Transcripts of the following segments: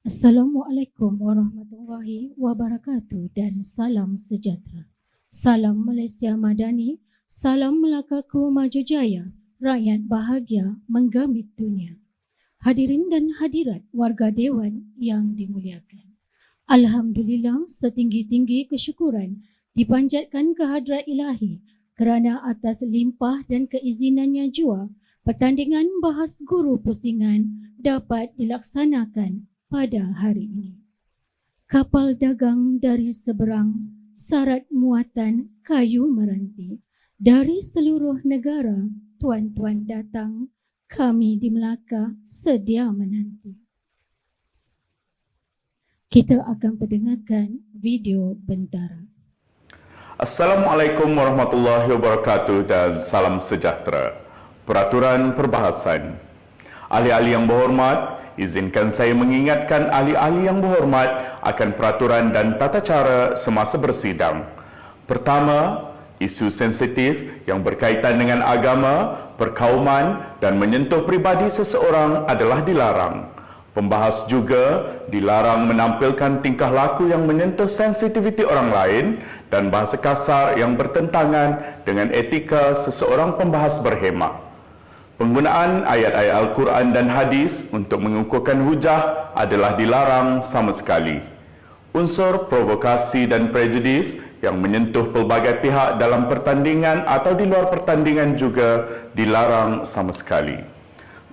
Assalamualaikum warahmatullahi wabarakatuh dan salam sejahtera. Salam Malaysia Madani, salam Melakaku Maju Jaya, rakyat bahagia menggamit dunia. Hadirin dan hadirat warga Dewan yang dimuliakan. Alhamdulillah, setinggi-tinggi kesyukuran dipanjatkan kehadrat ilahi kerana atas limpah dan keizinannya jua pertandingan bahas guru pusingan dapat dilaksanakan pada hari ini. Kapal dagang dari seberang, syarat muatan kayu meranti. Dari seluruh negara, tuan-tuan datang, kami di Melaka sedia menanti. Kita akan mendengarkan video bentara. Assalamualaikum warahmatullahi wabarakatuh dan salam sejahtera. Peraturan perbahasan. Ahli-ahli yang berhormat, izinkan saya mengingatkan ahli-ahli yang berhormat akan peraturan dan tata cara semasa bersidang. Pertama, isu sensitif yang berkaitan dengan agama, perkauman dan menyentuh pribadi seseorang adalah dilarang. Pembahas juga dilarang menampilkan tingkah laku yang menyentuh sensitiviti orang lain dan bahasa kasar yang bertentangan dengan etika seseorang pembahas berhemah. Penggunaan ayat-ayat Al-Quran dan hadis untuk mengukuhkan hujah adalah dilarang sama sekali. Unsur provokasi dan prejudis yang menyentuh pelbagai pihak dalam pertandingan atau di luar pertandingan juga dilarang sama sekali.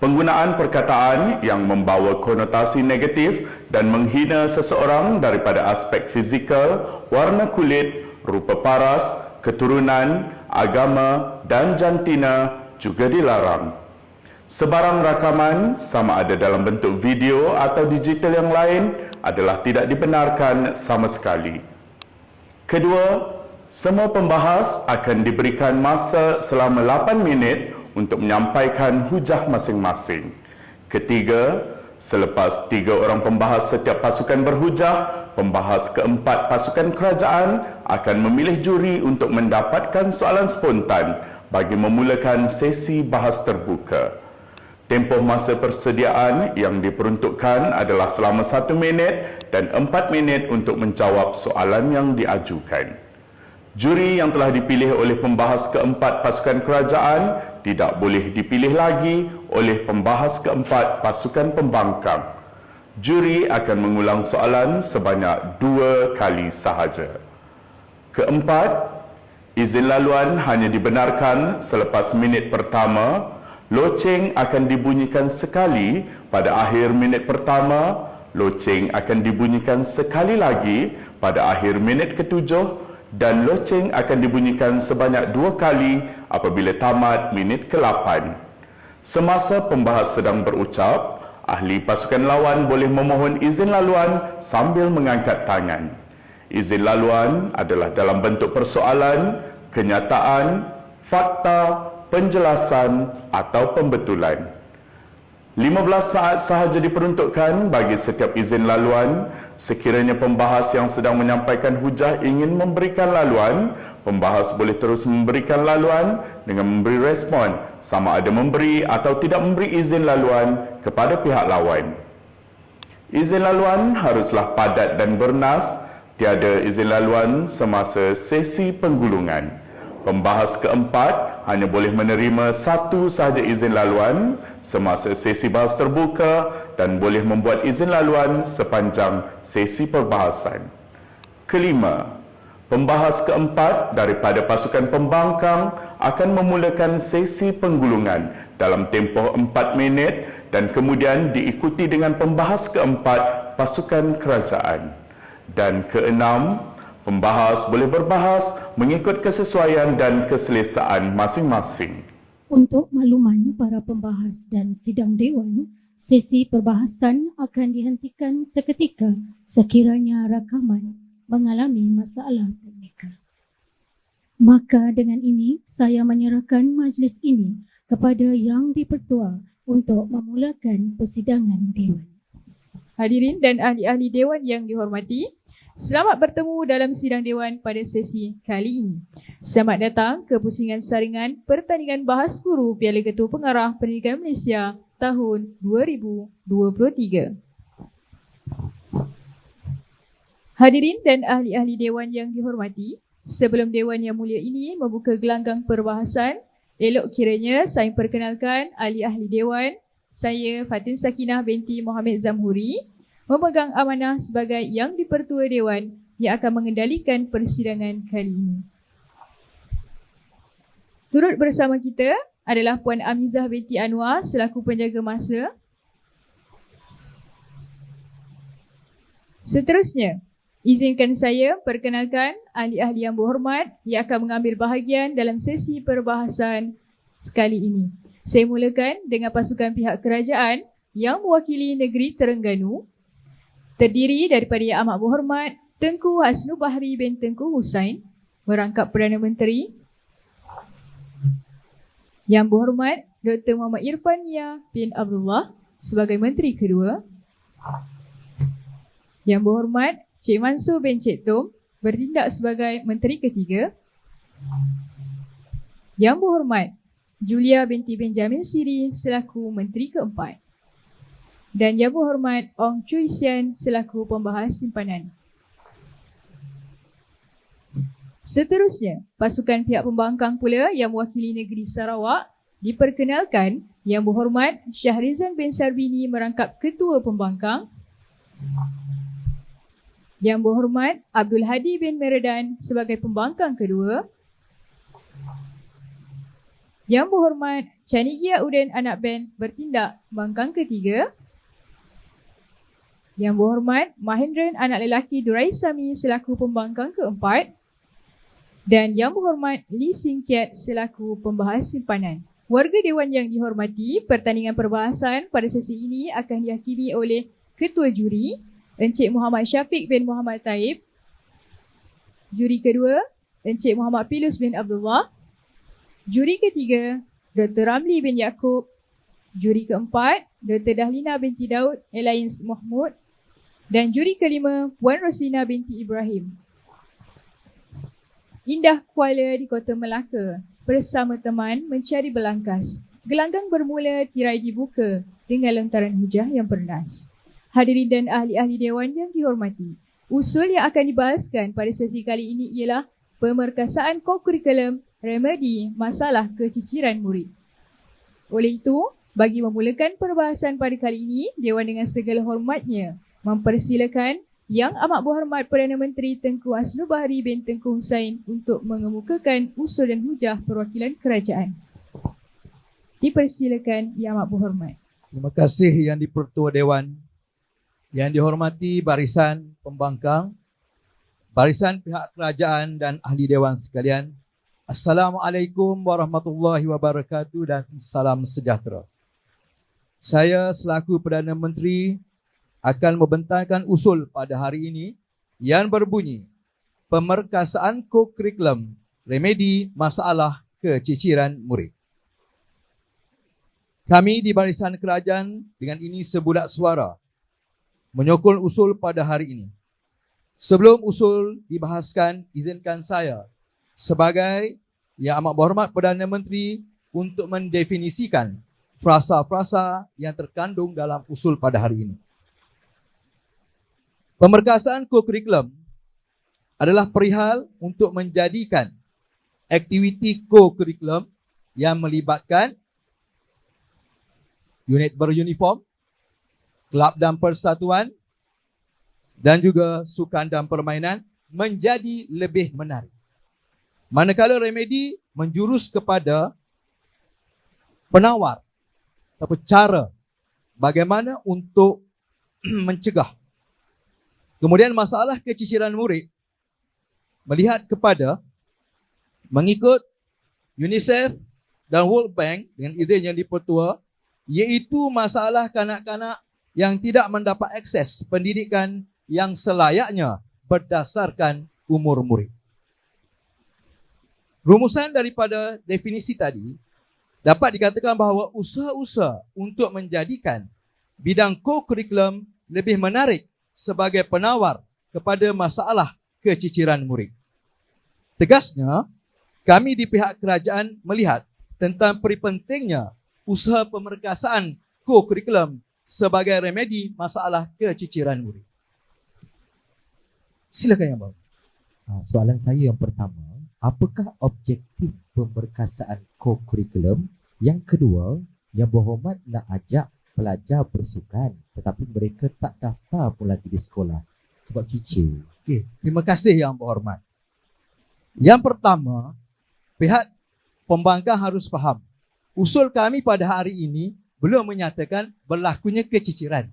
Penggunaan perkataan yang membawa konotasi negatif dan menghina seseorang daripada aspek fizikal, warna kulit, rupa paras, keturunan, agama dan jantina juga dilarang. Sebarang rakaman, sama ada dalam bentuk video atau digital yang lain, adalah tidak dibenarkan sama sekali. Kedua, semua pembahas akan diberikan masa selama 8 minit untuk menyampaikan hujah masing-masing. Ketiga, selepas 3 orang pembahas setiap pasukan berhujah, pembahas keempat pasukan kerajaan akan memilih juri untuk mendapatkan soalan spontan bagi memulakan sesi bahas terbuka. Tempoh masa persediaan yang diperuntukkan adalah selama 1 minit dan 4 minit untuk menjawab soalan yang diajukan. Juri yang telah dipilih oleh pembahas keempat pasukan kerajaan tidak boleh dipilih lagi oleh pembahas keempat pasukan pembangkang. Juri akan mengulang soalan sebanyak 2 kali sahaja. Keempat, izin laluan hanya dibenarkan selepas minit pertama. Loceng akan dibunyikan sekali pada akhir minit pertama. Loceng akan dibunyikan sekali lagi pada akhir minit ke-7 dan loceng akan dibunyikan sebanyak 2 kali apabila tamat minit ke-8. Semasa pembahas sedang berucap, ahli pasukan lawan boleh memohon izin laluan sambil mengangkat tangan. Izin laluan adalah dalam bentuk persoalan, kenyataan, fakta, penjelasan atau pembetulan. 15 saat sahaja diperuntukkan bagi setiap izin laluan. Sekiranya pembahas yang sedang menyampaikan hujah ingin memberikan laluan, pembahas boleh terus memberikan laluan dengan memberi respon sama ada memberi atau tidak memberi izin laluan kepada pihak lawan. Izin laluan haruslah padat dan bernas. Tiada izin laluan semasa sesi penggulungan. Pembahas keempat hanya boleh menerima 1 sahaja izin laluan semasa sesi bahas terbuka dan boleh membuat izin laluan sepanjang sesi perbahasan. Kelima, pembahas keempat daripada pasukan pembangkang akan memulakan sesi penggulungan dalam tempoh 4 minit dan kemudian diikuti dengan pembahas keempat pasukan kerajaan. Dan keenam, pembahas boleh berbahas mengikut kesesuaian dan keselesaan masing-masing. Untuk makluman para pembahas dan sidang dewan, sesi perbahasan akan dihentikan seketika sekiranya rakaman mengalami masalah teknikal. Maka dengan ini, saya menyerahkan majlis ini kepada Yang di-Pertua untuk memulakan persidangan dewan. Hadirin dan ahli-ahli dewan yang dihormati, selamat bertemu dalam sidang dewan pada sesi kali ini. Selamat datang ke pusingan saringan pertandingan bahas guru Piala Ketua Pengarah Pendidikan Malaysia tahun 2023. Hadirin dan ahli-ahli Dewan yang dihormati, sebelum Dewan yang mulia ini membuka gelanggang perbahasan, elok kiranya saya perkenalkan ahli-ahli Dewan. Saya Fatin Sakinah binti Muhammad Zamhuri, memegang amanah sebagai Yang di-Pertua Dewan yang akan mengendalikan persidangan kali ini. Turut bersama kita adalah Puan Amizah binti Anwar selaku penjaga masa. Seterusnya, izinkan saya perkenalkan ahli-ahli yang berhormat yang akan mengambil bahagian dalam sesi perbahasan kali ini. Saya mulakan dengan pasukan pihak kerajaan yang mewakili negeri Terengganu, terdiri daripada Yang Amat Berhormat Tengku Hasnu Bahri bin Tengku Husain, merangkap Perdana Menteri. Yang Berhormat Dr. Muhammad Irfania bin Abdullah sebagai Menteri Kedua. Yang Berhormat Cik Mansur bin Cik Tom bertindak sebagai Menteri Ketiga. Yang Berhormat Julia binti Benjamin Siri selaku Menteri Keempat. Dan Yang Berhormat Ong Chui Sian selaku Pembahas Simpanan. Seterusnya, pasukan pihak pembangkang pula yang mewakili negeri Sarawak diperkenalkan Yang Berhormat Syahrizan bin Sarbini merangkap Ketua Pembangkang. Yang Berhormat Abdul Hadi bin Meredan sebagai Pembangkang Kedua. Yang Berhormat Chanigia Uden Anak Ben bertindak Pembangkang Ketiga. Yang Berhormat Mahendran Anak Lelaki Durai Sami selaku Pembangkang Keempat. Dan Yang Berhormat Lee Sing Kiat selaku Pembahas Simpanan. Warga Dewan yang dihormati, pertandingan perbahasan pada sesi ini akan dihakimi oleh Ketua Juri, Encik Muhammad Syafiq bin Muhammad Taib. Juri kedua, Encik Muhammad Pilus bin Abdullah. Juri ketiga, Dr. Ramli bin Yaakob. Juri keempat, Dr. Dahlina binti Daud Elains Mahmud. Dan juri kelima, Puan Roslina binti Ibrahim. Indah Kuala di Kota Melaka, bersama teman mencari belangkas. Gelanggang bermula, tirai dibuka dengan lontaran hujah yang bernas. Hadirin dan ahli-ahli Dewan yang dihormati, usul yang akan dibahaskan pada sesi kali ini ialah pemerkasaan kokurikulum remedi masalah keciciran murid. Oleh itu, bagi memulakan perbahasan pada kali ini, Dewan dengan segala hormatnya mempersilakan Yang Amat Berhormat Perdana Menteri Tengku Hasnu Bahri bin Tengku Husain untuk mengemukakan usul dan hujah perwakilan kerajaan. Dipersilakan Yang Amat Berhormat. Terima kasih Yang di-Pertua Dewan. Yang dihormati barisan pembangkang, barisan pihak kerajaan dan ahli Dewan sekalian. Assalamualaikum warahmatullahi wabarakatuh dan salam sejahtera. Saya selaku Perdana Menteri akan membentangkan usul pada hari ini yang berbunyi pemerkasaan kokurikulum remedi masalah keciciran murid. Kami di barisan kerajaan dengan ini sebulat suara menyokong usul pada hari ini. Sebelum usul dibahaskan, izinkan saya sebagai Yang Amat Berhormat Perdana Menteri untuk mendefinisikan frasa-frasa yang terkandung dalam usul pada hari ini. Pemerkasaan kokurikulum adalah perihal untuk menjadikan aktiviti kokurikulum yang melibatkan unit beruniform, kelab dan persatuan dan juga sukan dan permainan menjadi lebih menarik. Manakala remedi menjurus kepada penawar atau cara bagaimana untuk mencegah. Kemudian masalah keciciran murid melihat kepada mengikut UNICEF dan World Bank dengan izin Yang di-Pertua, iaitu masalah kanak-kanak yang tidak mendapat akses pendidikan yang selayaknya berdasarkan umur murid. Rumusan daripada definisi tadi dapat dikatakan bahawa usaha-usaha untuk menjadikan bidang kokurikulum lebih menarik sebagai penawar kepada masalah keciciran murid. Tegasnya, kami di pihak kerajaan melihat tentang pentingnya usaha pemerkasaan kokurikulum sebagai remedi masalah keciciran murid. Silakan Yang Berhormat. Soalan saya yang pertama, apakah objektif pemerkasaan co-curriculum? Yang kedua, Yang Berhormat nak ajak pelajar bersukan tetapi mereka tak daftar pun lagi di sekolah sebab cicir. Okey, terima kasih Yang Berhormat. Yang pertama, pihak pembangkang harus faham. Usul kami pada hari ini belum menyatakan berlakunya keciciran.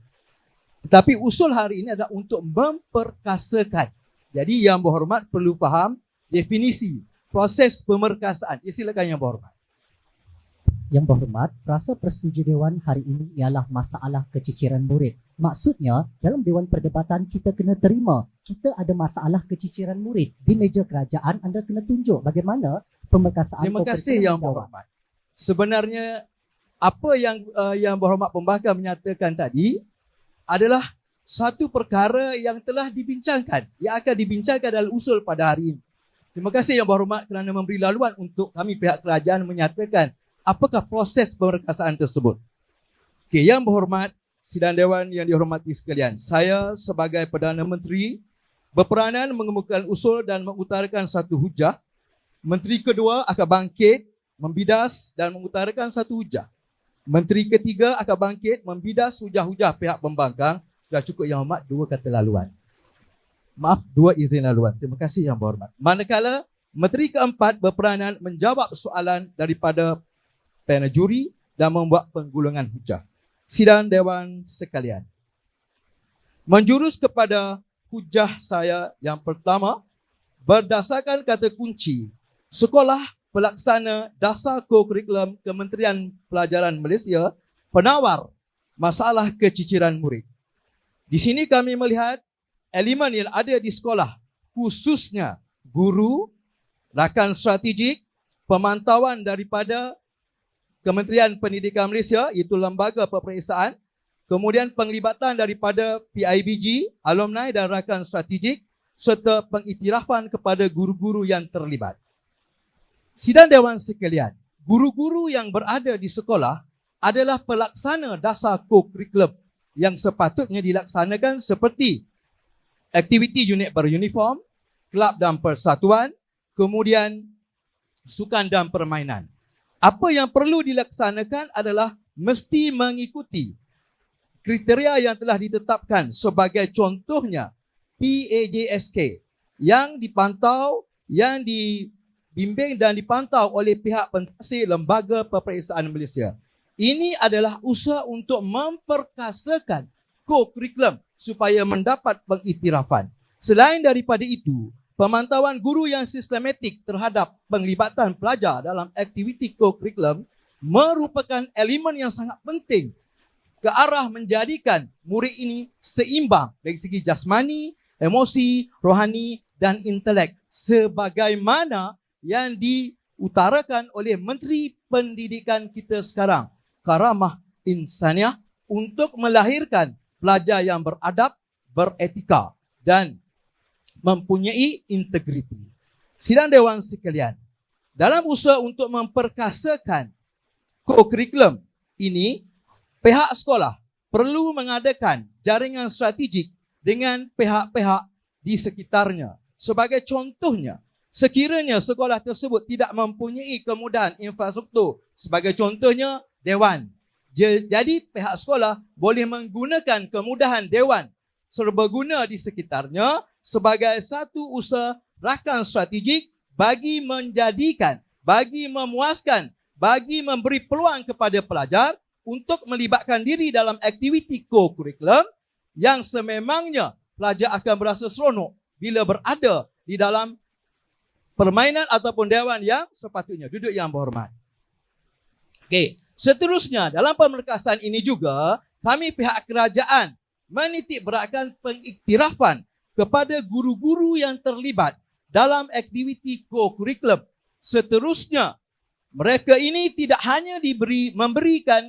Tetapi usul hari ini adalah untuk memperkasakan. Jadi Yang Berhormat perlu faham definisi proses pemerkasaan. Silakan Yang Berhormat. Yang Berhormat, frasa persetujuan Dewan hari ini ialah masalah keciciran murid. Maksudnya, dalam Dewan Perdebatan kita kena terima, kita ada masalah keciciran murid. Di meja kerajaan anda kena tunjuk bagaimana pemerkasaan. Terima kasih Yang Berhormat. Sebenarnya apa yang Yang Berhormat Pembangkang menyatakan tadi adalah satu perkara yang telah dibincangkan, yang akan dibincangkan dalam usul pada hari ini. Terima kasih Yang Berhormat kerana memberi laluan untuk kami pihak kerajaan menyatakan apakah proses pemerkasaan tersebut. Okey, Yang Berhormat, sidang Dewan yang dihormati sekalian, saya sebagai Perdana Menteri berperanan mengemukakan usul dan mengutarakan satu hujah. Menteri kedua akan bangkit, membidas dan mengutarakan satu hujah. Menteri ketiga akan bangkit, membidas hujah-hujah pihak pembangkang. Sudah cukup Yang Berhormat, 2 kata laluan. Maaf, 2 izin laluan. Terima kasih Yang Berhormat. Manakala Menteri keempat berperanan menjawab soalan daripada panel juri dan membuat penggulungan hujah. Sidang Dewan sekalian, menjurus kepada hujah saya yang pertama, berdasarkan kata kunci Sekolah Pelaksana Dasar Co-Curriculum Kementerian Pelajaran Malaysia penawar masalah keciciran murid. Di sini kami melihat elemen yang ada di sekolah, khususnya guru, rakan strategik, pemantauan daripada Kementerian Pendidikan Malaysia, iaitu lembaga peperiksaan, kemudian penglibatan daripada PIBG, alumni dan rakan strategik, serta pengiktirafan kepada guru-guru yang terlibat. Sidang Dewan sekalian, guru-guru yang berada di sekolah adalah pelaksana dasar co-curriculum yang sepatutnya dilaksanakan seperti aktiviti unit beruniform, kelab dan persatuan, kemudian sukan dan permainan. Apa yang perlu dilaksanakan adalah mesti mengikuti kriteria yang telah ditetapkan, sebagai contohnya PAJSK yang dipantau, yang dibimbing dan dipantau oleh pihak pentaksir Lembaga Peperiksaan Malaysia. Ini adalah usaha untuk memperkasakan co-curriculum supaya mendapat pengiktirafan. Selain daripada itu, pemantauan guru yang sistematik terhadap penglibatan pelajar dalam aktiviti co-curriculum merupakan elemen yang sangat penting ke arah menjadikan murid ini seimbang dari segi jasmani, emosi, rohani dan intelek, sebagaimana yang diutarakan oleh Menteri Pendidikan kita sekarang, karamah insaniah, untuk melahirkan pelajar yang beradab, beretika dan mempunyai integriti. Sidang Dewan sekalian, dalam usaha untuk memperkasakan co-curriculum ini, pihak sekolah perlu mengadakan jaringan strategik dengan pihak-pihak di sekitarnya. Sebagai contohnya, sekiranya sekolah tersebut tidak mempunyai kemudahan infrastruktur, sebagai contohnya Dewan, jadi pihak sekolah boleh menggunakan kemudahan Dewan serbaguna di sekitarnya sebagai satu usaha rakan strategik bagi menjadikan, bagi memuaskan, bagi memberi peluang kepada pelajar untuk melibatkan diri dalam aktiviti co-curriculum yang sememangnya pelajar akan berasa seronok bila berada di dalam permainan ataupun dewan yang sepatutnya. Duduk Yang Berhormat. Okey, seterusnya dalam pemerkasaan ini juga kami pihak kerajaan menitik beratkan pengiktirafan kepada guru-guru yang terlibat dalam aktiviti co-curriculum. Seterusnya, mereka ini tidak hanya memberikan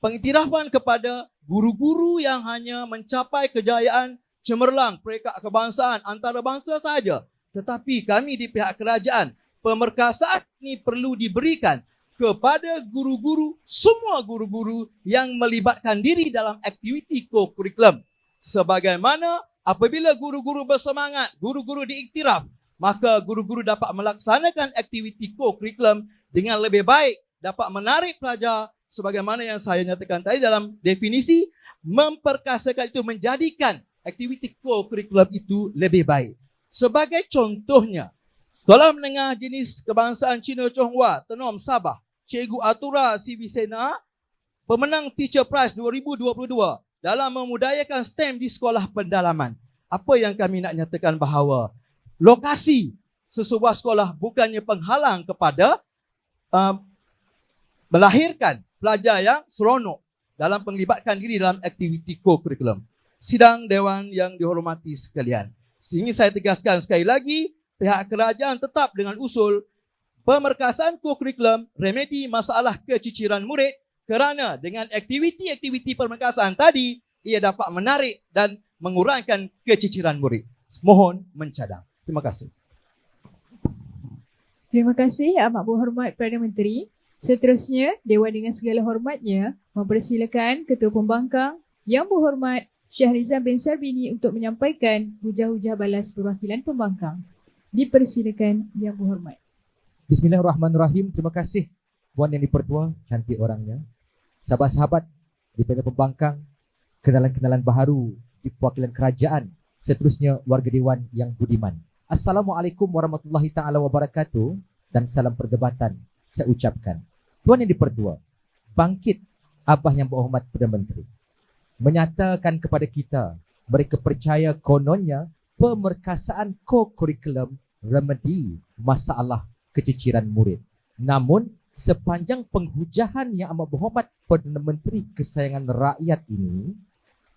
pengiktirafan kepada guru-guru yang hanya mencapai kejayaan cemerlang peringkat kebangsaan antarabangsa sahaja, tetapi kami di pihak kerajaan, pemerkasaan ini perlu diberikan kepada guru-guru, semua guru-guru yang melibatkan diri dalam aktiviti co-curriculum, sebagaimana apabila guru-guru bersemangat, guru-guru diiktiraf, maka guru-guru dapat melaksanakan aktiviti co-curriculum dengan lebih baik, dapat menarik pelajar sebagaimana yang saya nyatakan tadi dalam definisi, memperkasakan itu, menjadikan aktiviti co-curriculum itu lebih baik. Sebagai contohnya, Sekolah Menengah Jenis Kebangsaan Cina Chonghua, Tenom, Sabah, Cikgu Atura Sivisena, pemenang Teacher Prize 2022 dalam memudayakan STEM di sekolah pendalaman. Apa yang kami nak nyatakan bahawa lokasi sesebuah sekolah bukannya penghalang kepada melahirkan pelajar yang seronok dalam penglibatkan diri dalam aktiviti co-curriculum. Sidang Dewan yang dihormati sekalian, ingin saya tegaskan sekali lagi, pihak kerajaan tetap dengan usul pemerkasaan co-curriculum remedi masalah keciciran murid, kerana dengan aktiviti-aktiviti pemerkasaan tadi, ia dapat menarik dan mengurangkan keciciran murid. Mohon mencadang. Terima kasih. Terima kasih Amat Berhormat Perdana Menteri. Seterusnya, Dewan dengan segala hormatnya mempersilakan Ketua Pembangkang Yang Berhormat Syahrizan bin Sarbini untuk menyampaikan hujah-hujah balas perwakilan pembangkang. Dipersilakan Yang Berhormat. Bismillahirrahmanirrahim. Terima kasih Puan Yang Dipertua, cantik orangnya. Sahabat-sahabat di Perdana Pembangkang, kenalan-kenalan baharu di perwakilan kerajaan, seterusnya warga Dewan yang budiman. Assalamualaikum warahmatullahi taala wabarakatuh dan salam perdebatan saya ucapkan. Tuan Yang Dipertua, bangkit Abah Yang Berhormat Perdana Menteri menyatakan kepada kita, mereka percaya kononnya pemerkasaan co-curriculum remedi masalah keciciran murid. Namun sepanjang penghujahan Yang Amat Berhormat Perdana Menteri kesayangan rakyat ini,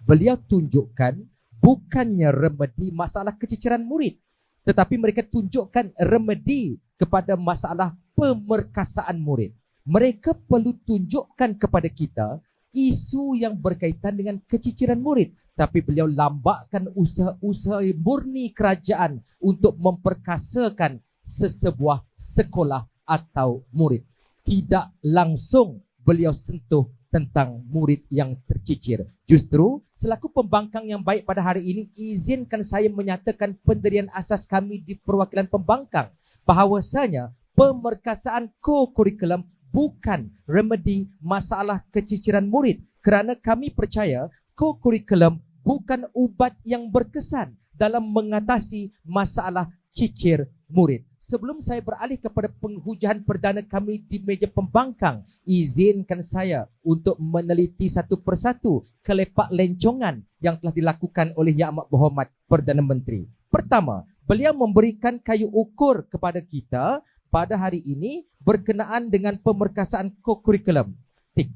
beliau tunjukkan bukannya remedi masalah keciciran murid, tetapi mereka tunjukkan remedi kepada masalah pemerkasaan murid. Mereka perlu tunjukkan kepada kita isu yang berkaitan dengan keciciran murid, tapi beliau lambakkan usaha-usaha murni kerajaan untuk memperkasakan sesebuah sekolah atau murid. Tidak langsung beliau sentuh tentang murid yang tercicir. Justru selaku pembangkang yang baik pada hari ini, izinkan saya menyatakan pendirian asas kami di perwakilan pembangkang bahawasanya pemerkasaan co-curriculum bukan remedi masalah keciciran murid, kerana kami percaya co-curriculum bukan ubat yang berkesan dalam mengatasi masalah cicir murid. Sebelum saya beralih kepada penghujahan perdana kami di meja pembangkang, izinkan saya untuk meneliti satu persatu kelepak lencongan yang telah dilakukan oleh Yang Amat Berhormat Perdana Menteri. Pertama, beliau memberikan kayu ukur kepada kita pada hari ini berkenaan dengan pemerkasaan co-curriculum. Tik,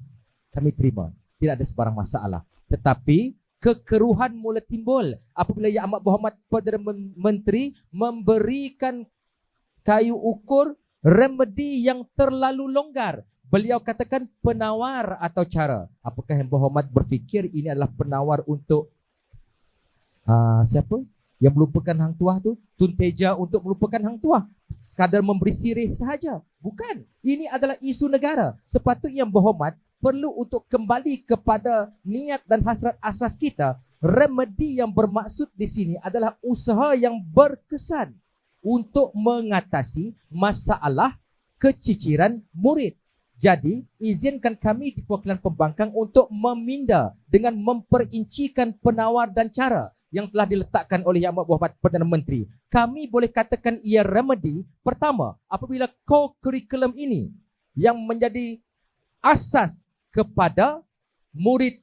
kami terima, tidak ada sebarang masalah. Tetapi kekeruhan mula timbul apabila Yang Amat Berhormat Perdana Menteri memberikan kayu ukur remedi yang terlalu longgar. Beliau katakan penawar atau cara. Apakah Yang Berhormat berfikir ini adalah penawar untuk siapa? Yang melupakan hang tuah tu? Tun Teja untuk melupakan hang tuah? Sekadar memberi sirih sahaja? Bukan. Ini adalah isu negara. Sepatutnya Yang Berhormat perlu untuk kembali kepada niat dan hasrat asas kita. Remedi yang bermaksud di sini adalah usaha yang berkesan untuk mengatasi masalah keciciran murid. Jadi, izinkan kami di perwakilan pembangkang untuk meminda dengan memperincikan penawar dan cara yang telah diletakkan oleh Yang Amat Berhormat Perdana Menteri. Kami boleh katakan ia remedi. Pertama, apabila co-curriculum ini yang menjadi asas kepada murid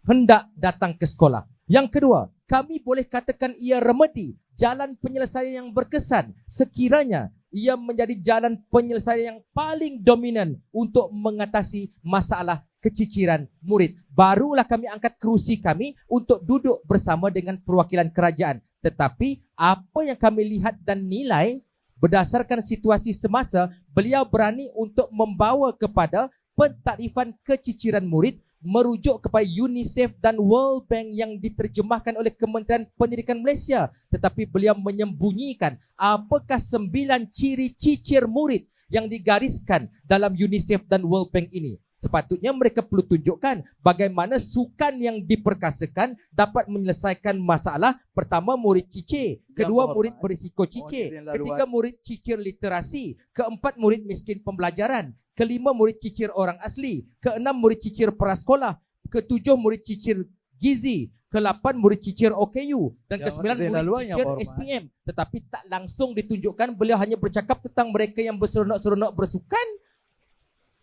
hendak datang ke sekolah. Yang kedua, kami boleh katakan ia remedi jalan penyelesaian yang berkesan sekiranya ia menjadi jalan penyelesaian yang paling dominan untuk mengatasi masalah keciciran murid. Barulah kami angkat kerusi kami untuk duduk bersama dengan perwakilan kerajaan. Tetapi apa yang kami lihat dan nilai berdasarkan situasi semasa, beliau berani untuk membawa kepada pentakrifan keciciran murid merujuk kepada UNICEF dan World Bank yang diterjemahkan oleh Kementerian Pendidikan Malaysia. Tetapi beliau menyembunyikan apakah 9 ciri cicir murid yang digariskan dalam UNICEF dan World Bank ini. Sepatutnya mereka perlu tunjukkan bagaimana sukan yang diperkasakan dapat menyelesaikan masalah. Pertama, murid cicir. Kedua, murid berisiko cicir. Ketiga, murid cicir literasi. Keempat, murid miskin pembelajaran. Kelima, murid cicir orang asli. Keenam, murid cicir prasekolah. Ketujuh, murid cicir gizi. Ke-8 murid cicir OKU dan ke-9 murid cicir SPM. Tetapi tak langsung ditunjukkan, beliau hanya bercakap tentang mereka yang berseronok-seronok bersukan.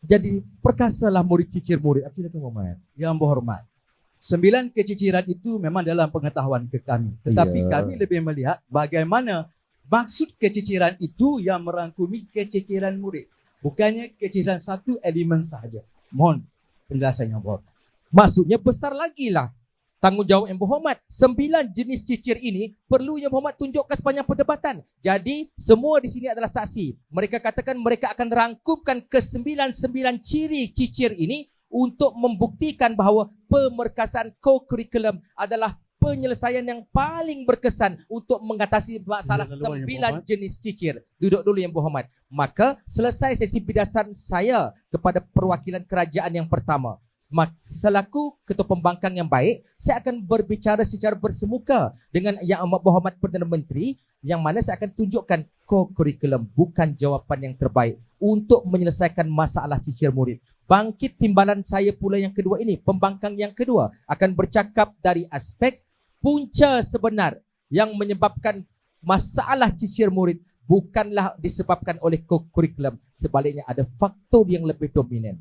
Jadi perkasalah murid cicir murid. Silakan Muhammad. Yang berhormat, 9 keciciran itu memang dalam pengetahuan ke kami. Tetapi kami lebih melihat bagaimana maksud keciciran itu yang merangkumi keciciran murid. Bukannya keciciran satu elemen sahaja. Mohon penjelasan yang berhormat. Maksudnya besar lagi lah tanggungjawab yang berhormat. 9 jenis cicir ini perlu yang berhormat tunjukkan sepanjang perdebatan. Jadi semua di sini adalah saksi. Mereka katakan mereka akan rangkumkan ke-9 ciri cicir ini untuk membuktikan bahawa pemerkasaan co-curriculum adalah penyelesaian yang paling berkesan untuk mengatasi masalah 9 jenis cicir. Duduk dulu yang berhormat. Maka selesai sesi bidasan saya kepada perwakilan kerajaan yang pertama. Selaku Ketua Pembangkang yang baik, saya akan berbicara secara bersemuka dengan Yang Amat Berhormat Perdana Menteri, yang mana saya akan tunjukkan co-curriculum bukan jawapan yang terbaik untuk menyelesaikan masalah cicir murid. Bangkit timbalan saya pula yang kedua ini, pembangkang yang kedua akan bercakap dari aspek punca sebenar yang menyebabkan masalah cicir murid bukanlah disebabkan oleh co-curriculum. Sebaliknya ada faktor yang lebih dominan.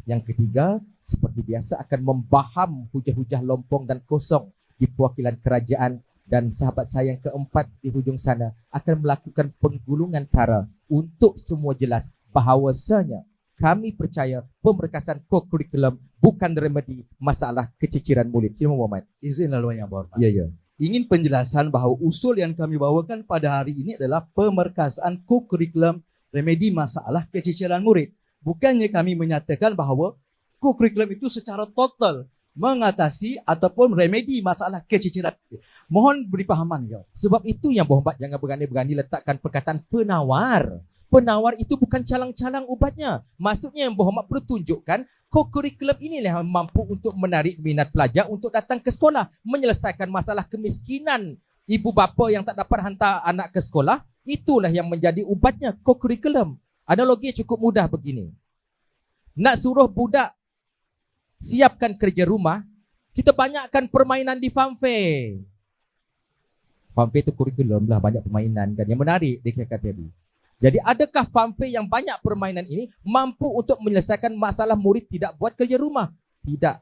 Yang ketiga, seperti biasa akan membaham hujah-hujah lompong dan kosong di perwakilan kerajaan, dan sahabat saya yang keempat di hujung sana akan melakukan penggulungan tara untuk semua jelas bahawasanya kami percaya pemerkasaan co-curriculum bukan remedi masalah keciciran murid. Sila Muhammad. Izin laluan yang berhormat. Ya. Ingin penjelasan bahawa usul yang kami bawakan pada hari ini adalah pemerkasaan co-curriculum remedi masalah keciciran murid. Bukannya kami menyatakan bahawa co-curriculum itu secara total mengatasi ataupun remedi masalah keciciran. Mohon beri pahaman ya. Sebab itu yang berhormat jangan berani-berani letakkan perkataan penawar. Penawar itu bukan calang-calang ubatnya. Maksudnya yang berhormat perlu tunjukkan co-curriculum inilah yang mampu untuk menarik minat pelajar untuk datang ke sekolah, menyelesaikan masalah kemiskinan ibu bapa yang tak dapat hantar anak ke sekolah. Itulah yang menjadi ubatnya co-curriculum. Analogi cukup mudah begini. Nak suruh budak siapkan kerja rumah, kita banyakkan permainan di Funfair. Funfair itu kurikulum lah, banyak permainan kan yang menarik dia kata tadi. Jadi adakah Funfair yang banyak permainan ini mampu untuk menyelesaikan masalah murid tidak buat kerja rumah? Tidak.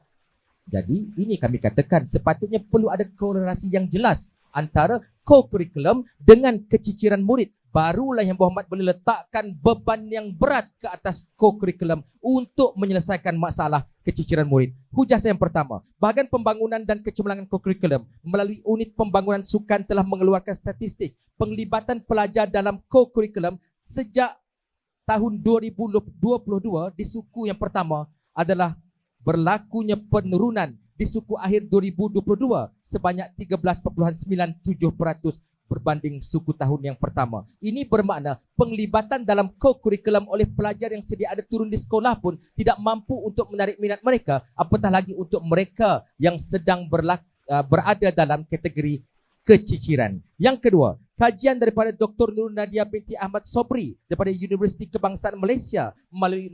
Jadi ini kami katakan sepatutnya perlu ada korelasi yang jelas antara co-curriculum dengan keciciran murid. Barulah yang berhormat boleh letakkan beban yang berat ke atas co-curriculum untuk menyelesaikan masalah keciciran murid. Hujah saya yang pertama, bahagian pembangunan dan kecemerlangan co-curriculum melalui unit pembangunan sukan telah mengeluarkan statistik penglibatan pelajar dalam co-curriculum sejak tahun 2022 di suku yang pertama adalah berlakunya penurunan di suku akhir 2022 sebanyak 13.97% berbanding suku tahun yang pertama. Ini bermakna penglibatan dalam co-curriculum oleh pelajar yang sedia ada turun di sekolah pun tidak mampu untuk menarik minat mereka, apatah lagi untuk mereka yang sedang berada dalam kategori keciciran. Yang kedua, kajian daripada Dr. Nur Nadia binti Ahmad Sobri daripada Universiti Kebangsaan Malaysia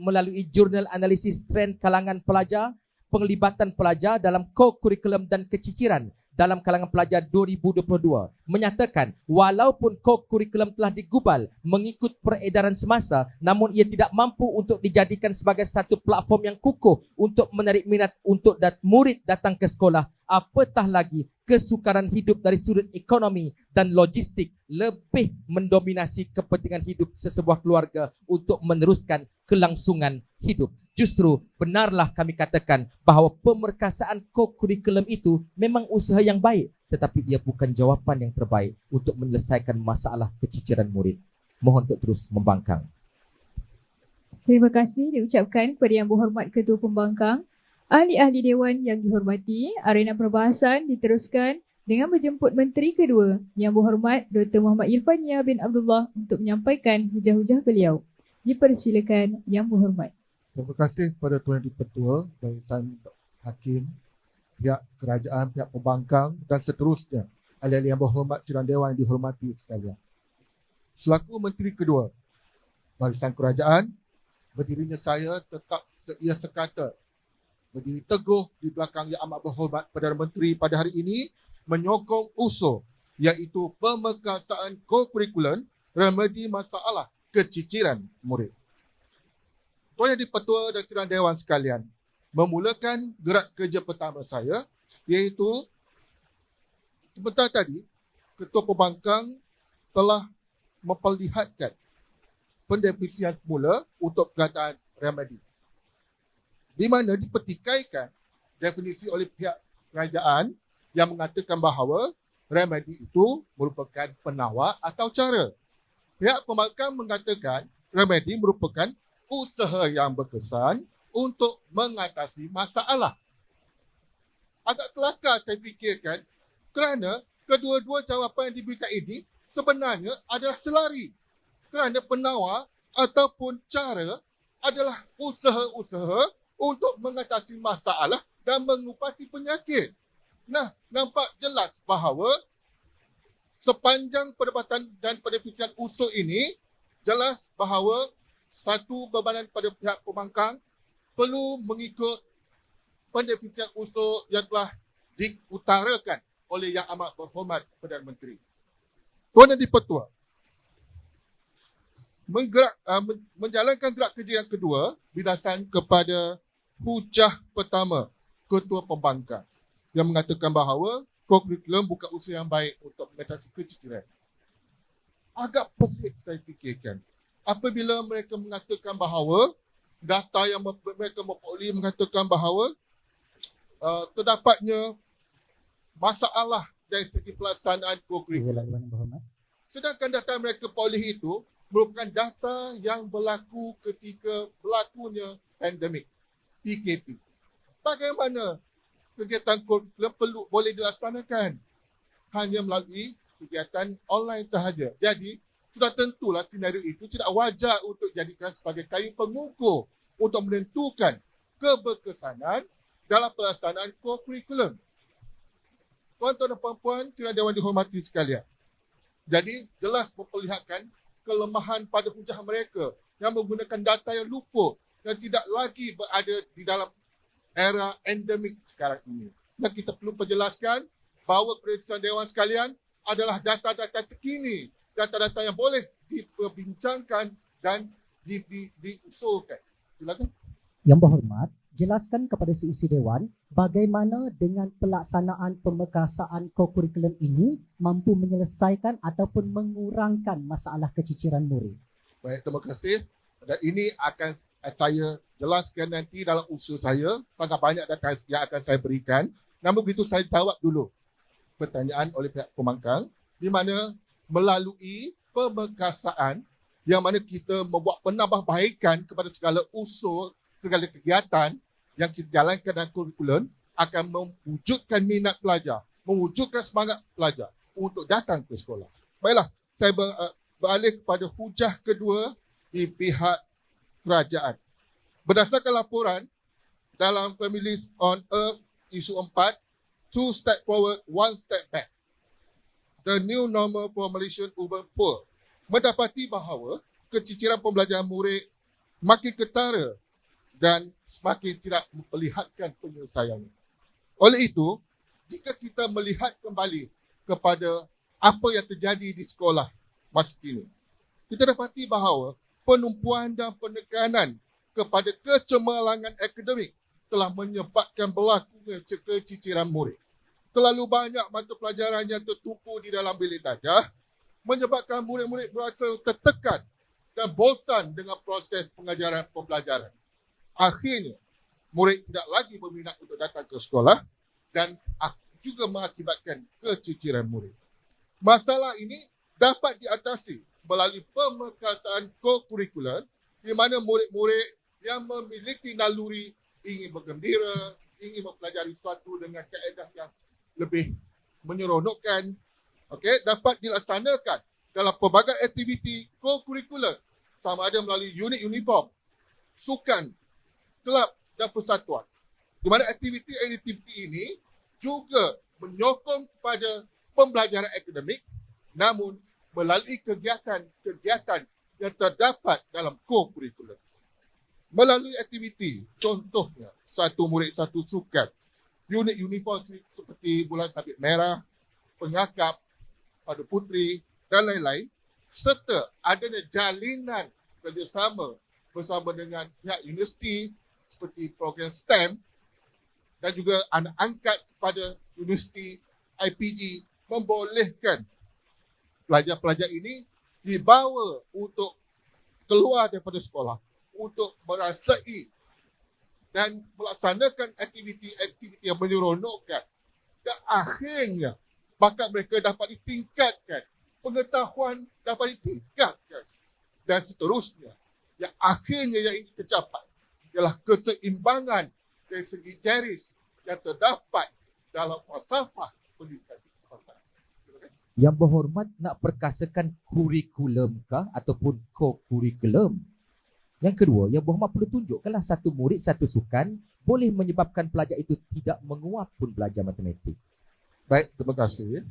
melalui jurnal analisis trend kalangan pelajar, penglibatan pelajar dalam co-curriculum dan keciciran dalam kalangan pelajar 2022 menyatakan walaupun co-curriculum telah digubal mengikut peredaran semasa, namun ia tidak mampu untuk dijadikan sebagai satu platform yang kukuh untuk menarik minat untuk murid datang ke sekolah, apatah lagi kesukaran hidup dari sudut ekonomi dan logistik lebih mendominasi kepentingan hidup sesebuah keluarga untuk meneruskan kelangsungan hidup. Justru benarlah kami katakan bahawa pemerkasaan co-curriculum itu memang usaha yang baik, tetapi ia bukan jawapan yang terbaik untuk menyelesaikan masalah keciciran murid. Mohon untuk terus membangkang. Terima kasih diucapkan kepada Yang Berhormat Ketua Pembangkang. Ahli-ahli Dewan yang dihormati, arena perbahasan diteruskan dengan menjemput Menteri Kedua Yang Berhormat Dr. Muhammad Irfania bin Abdullah untuk menyampaikan hujah-hujah beliau. Dipersilakan Yang Berhormat. Terima kasih kepada Tuan Yang Di-Pertua, Barisan Hakim, pihak kerajaan, pihak pembangkang dan seterusnya, ahli-ahli yang berhormat sidang dewan yang dihormati sekalian. Selaku Menteri Kedua Barisan Kerajaan, berdirinya saya tetap seia sekata berdiri teguh di belakang Yang Amat Berhormat Perdana Menteri pada hari ini menyokong usul iaitu pemekasaan co-curriculum remedi masalah keciciran murid. Tuan Yang Di-Pertua dan sidang dewan sekalian, memulakan gerak kerja pertama saya iaitu sebentar tadi Ketua Pembangkang telah memperlihatkan pendefinisian semula untuk perkataan remedi, di mana dipertikaikan definisi oleh pihak kerajaan yang mengatakan bahawa remedi itu merupakan penawar atau cara. Pihak pembangkang mengatakan remedi merupakan usaha yang berkesan untuk mengatasi masalah. Agak kelakar saya fikirkan kerana kedua-dua jawapan yang diberikan ini sebenarnya adalah selari. Kerana penawar ataupun cara adalah usaha-usaha untuk mengatasi masalah dan mengubati penyakit. Nah, nampak jelas bahawa sepanjang perdebatan dan pendefinisian usul ini, jelas bahawa satu bebanan pada pihak pembangkang perlu mengikut pendefinisian usul yang telah diutarakan oleh Yang Amat Berhormat Perdana Menteri. Tuan Yang Di-Pertua, menjalankan gerak kerja yang kedua berdasarkan kepada hujah pertama Ketua Pembangkang yang mengatakan bahawa co-curriculum bukan usaha yang baik untuk mengatasi keciciran. Agak pelik saya fikirkan apabila mereka mengatakan bahawa data yang mereka memperoleh mengatakan bahawa terdapatnya masalah dari segi pelaksanaan co-curriculum. Sedangkan data yang mereka peroleh itu merupakan data yang berlaku ketika berlakunya pandemik, PKP. Bagaimana kegiatan curriculum boleh dilaksanakan? Hanya melalui kegiatan online sahaja. Jadi, sudah tentulah senario itu tidak wajar untuk dijadikan sebagai kayu pengukur untuk menentukan keberkesanan dalam pelaksanaan co-curriculum. Tuan-tuan dan puan-puan, sidang dewan dihormati sekalian. Jadi, jelas memperlihatkan kelemahan pada hujah mereka yang menggunakan data yang luput yang tidak lagi berada di dalam era endemik sekarang ini. Dan kita perlu perjelaskan bahawa kepada dewan sekalian adalah data-data terkini, data-data yang boleh diperbincangkan dan diusulkan. Silakan. Yang Berhormat, jelaskan kepada seisi Dewan bagaimana dengan pelaksanaan pemekasaan co-curriculum ini mampu menyelesaikan ataupun mengurangkan masalah keciciran murid. Baik, terima kasih. Dan ini akan saya jelaskan nanti dalam usul saya. Sangat banyak data yang akan saya berikan. Namun begitu saya jawab dulu pertanyaan oleh pihak pembangkang di mana melalui pemekasaan yang mana kita membuat penambahbaikan kepada segala usul, segala kegiatan yang kita jalankan dalam kurikulum akan mewujudkan minat pelajar, mewujudkan semangat pelajar untuk datang ke sekolah. Baiklah, saya beralih kepada hujah kedua di pihak kerajaan. Berdasarkan laporan dalam Families on Earth isu 4, 2 step forward, 1 step back. The new normal for Malaysian urban poor mendapati bahawa keciciran pembelajaran murid makin ketara dan semakin tidak memperlihatkan penyelesaiannya. Oleh itu, jika kita melihat kembali kepada apa yang terjadi di sekolah masa kini, kita dapati bahawa penumpuan dan penekanan kepada kecemerlangan akademik telah menyebabkan berlakunya keciciran murid. Terlalu banyak mata pelajaran yang tertumpu di dalam bilik darjah menyebabkan murid-murid berasa tertekan dan bosan dengan proses pengajaran pembelajaran. Akhirnya, murid tidak lagi berminat untuk datang ke sekolah dan juga mengakibatkan keciciran murid. Masalah ini dapat diatasi melalui pemekasaan co-curriculum di mana murid-murid yang memiliki naluri ingin bergembira, ingin mempelajari sesuatu dengan kaedah yang lebih menyeronokkan, dapat dilaksanakan dalam pelbagai aktiviti co-curriculum sama ada melalui unit uniform, sukan, kelab dan persatuan. Di mana aktiviti-aktiviti ini juga menyokong kepada pembelajaran akademik namun melalui kegiatan-kegiatan yang terdapat dalam co-curriculum. Melalui aktiviti, contohnya satu murid satu sukan, unit uniform seperti bulan sabit merah, pengakap, padu putri dan lain-lain, serta adanya jalinan kerjasama bersama dengan pihak universiti seperti program STEM dan juga anak angkat kepada universiti IPG membolehkan pelajar-pelajar ini dibawa untuk keluar daripada sekolah untuk merasai dan melaksanakan aktiviti-aktiviti yang menyeronokkan dan akhirnya bakat mereka dapat ditingkatkan, pengetahuan dapat ditingkatkan dan seterusnya. Yang akhirnya yang ingin tercapai ialah keseimbangan dari segi garis yang terdapat dalam falsafah pendidikan. Yang berhormat nak perkasakan kurikulum kah ataupun co-curriculum? Yang kedua, Yang Berhormat perlu tunjukkanlah satu murid satu sukan boleh menyebabkan pelajar itu tidak menguap pun belajar matematik. Baik, terima kasih.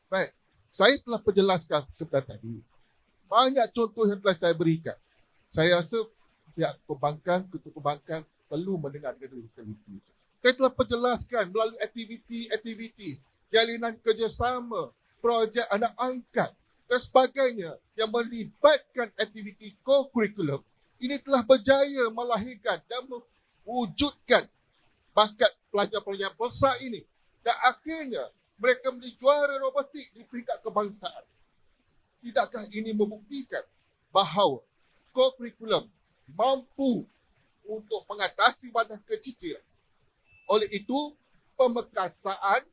Baik, saya telah perjelaskan sebentar tadi. Banyak contoh yang telah saya berikan. Saya rasa pihak perbankan, ketua perbankan perlu mendengar dari aktiviti. Saya telah perjelaskan melalui aktiviti-aktiviti, jalinan kerjasama, projek anak angkat dan sebagainya yang melibatkan aktiviti co-curriculum. Ini telah berjaya melahirkan dan mewujudkan bakat pelajar-pelajar besar ini. Dan akhirnya mereka menjadi juara robotik di peringkat kebangsaan. Tidakkah ini membuktikan bahawa co-curriculum mampu untuk mengatasi batas keciciran? Oleh itu, pemekasaan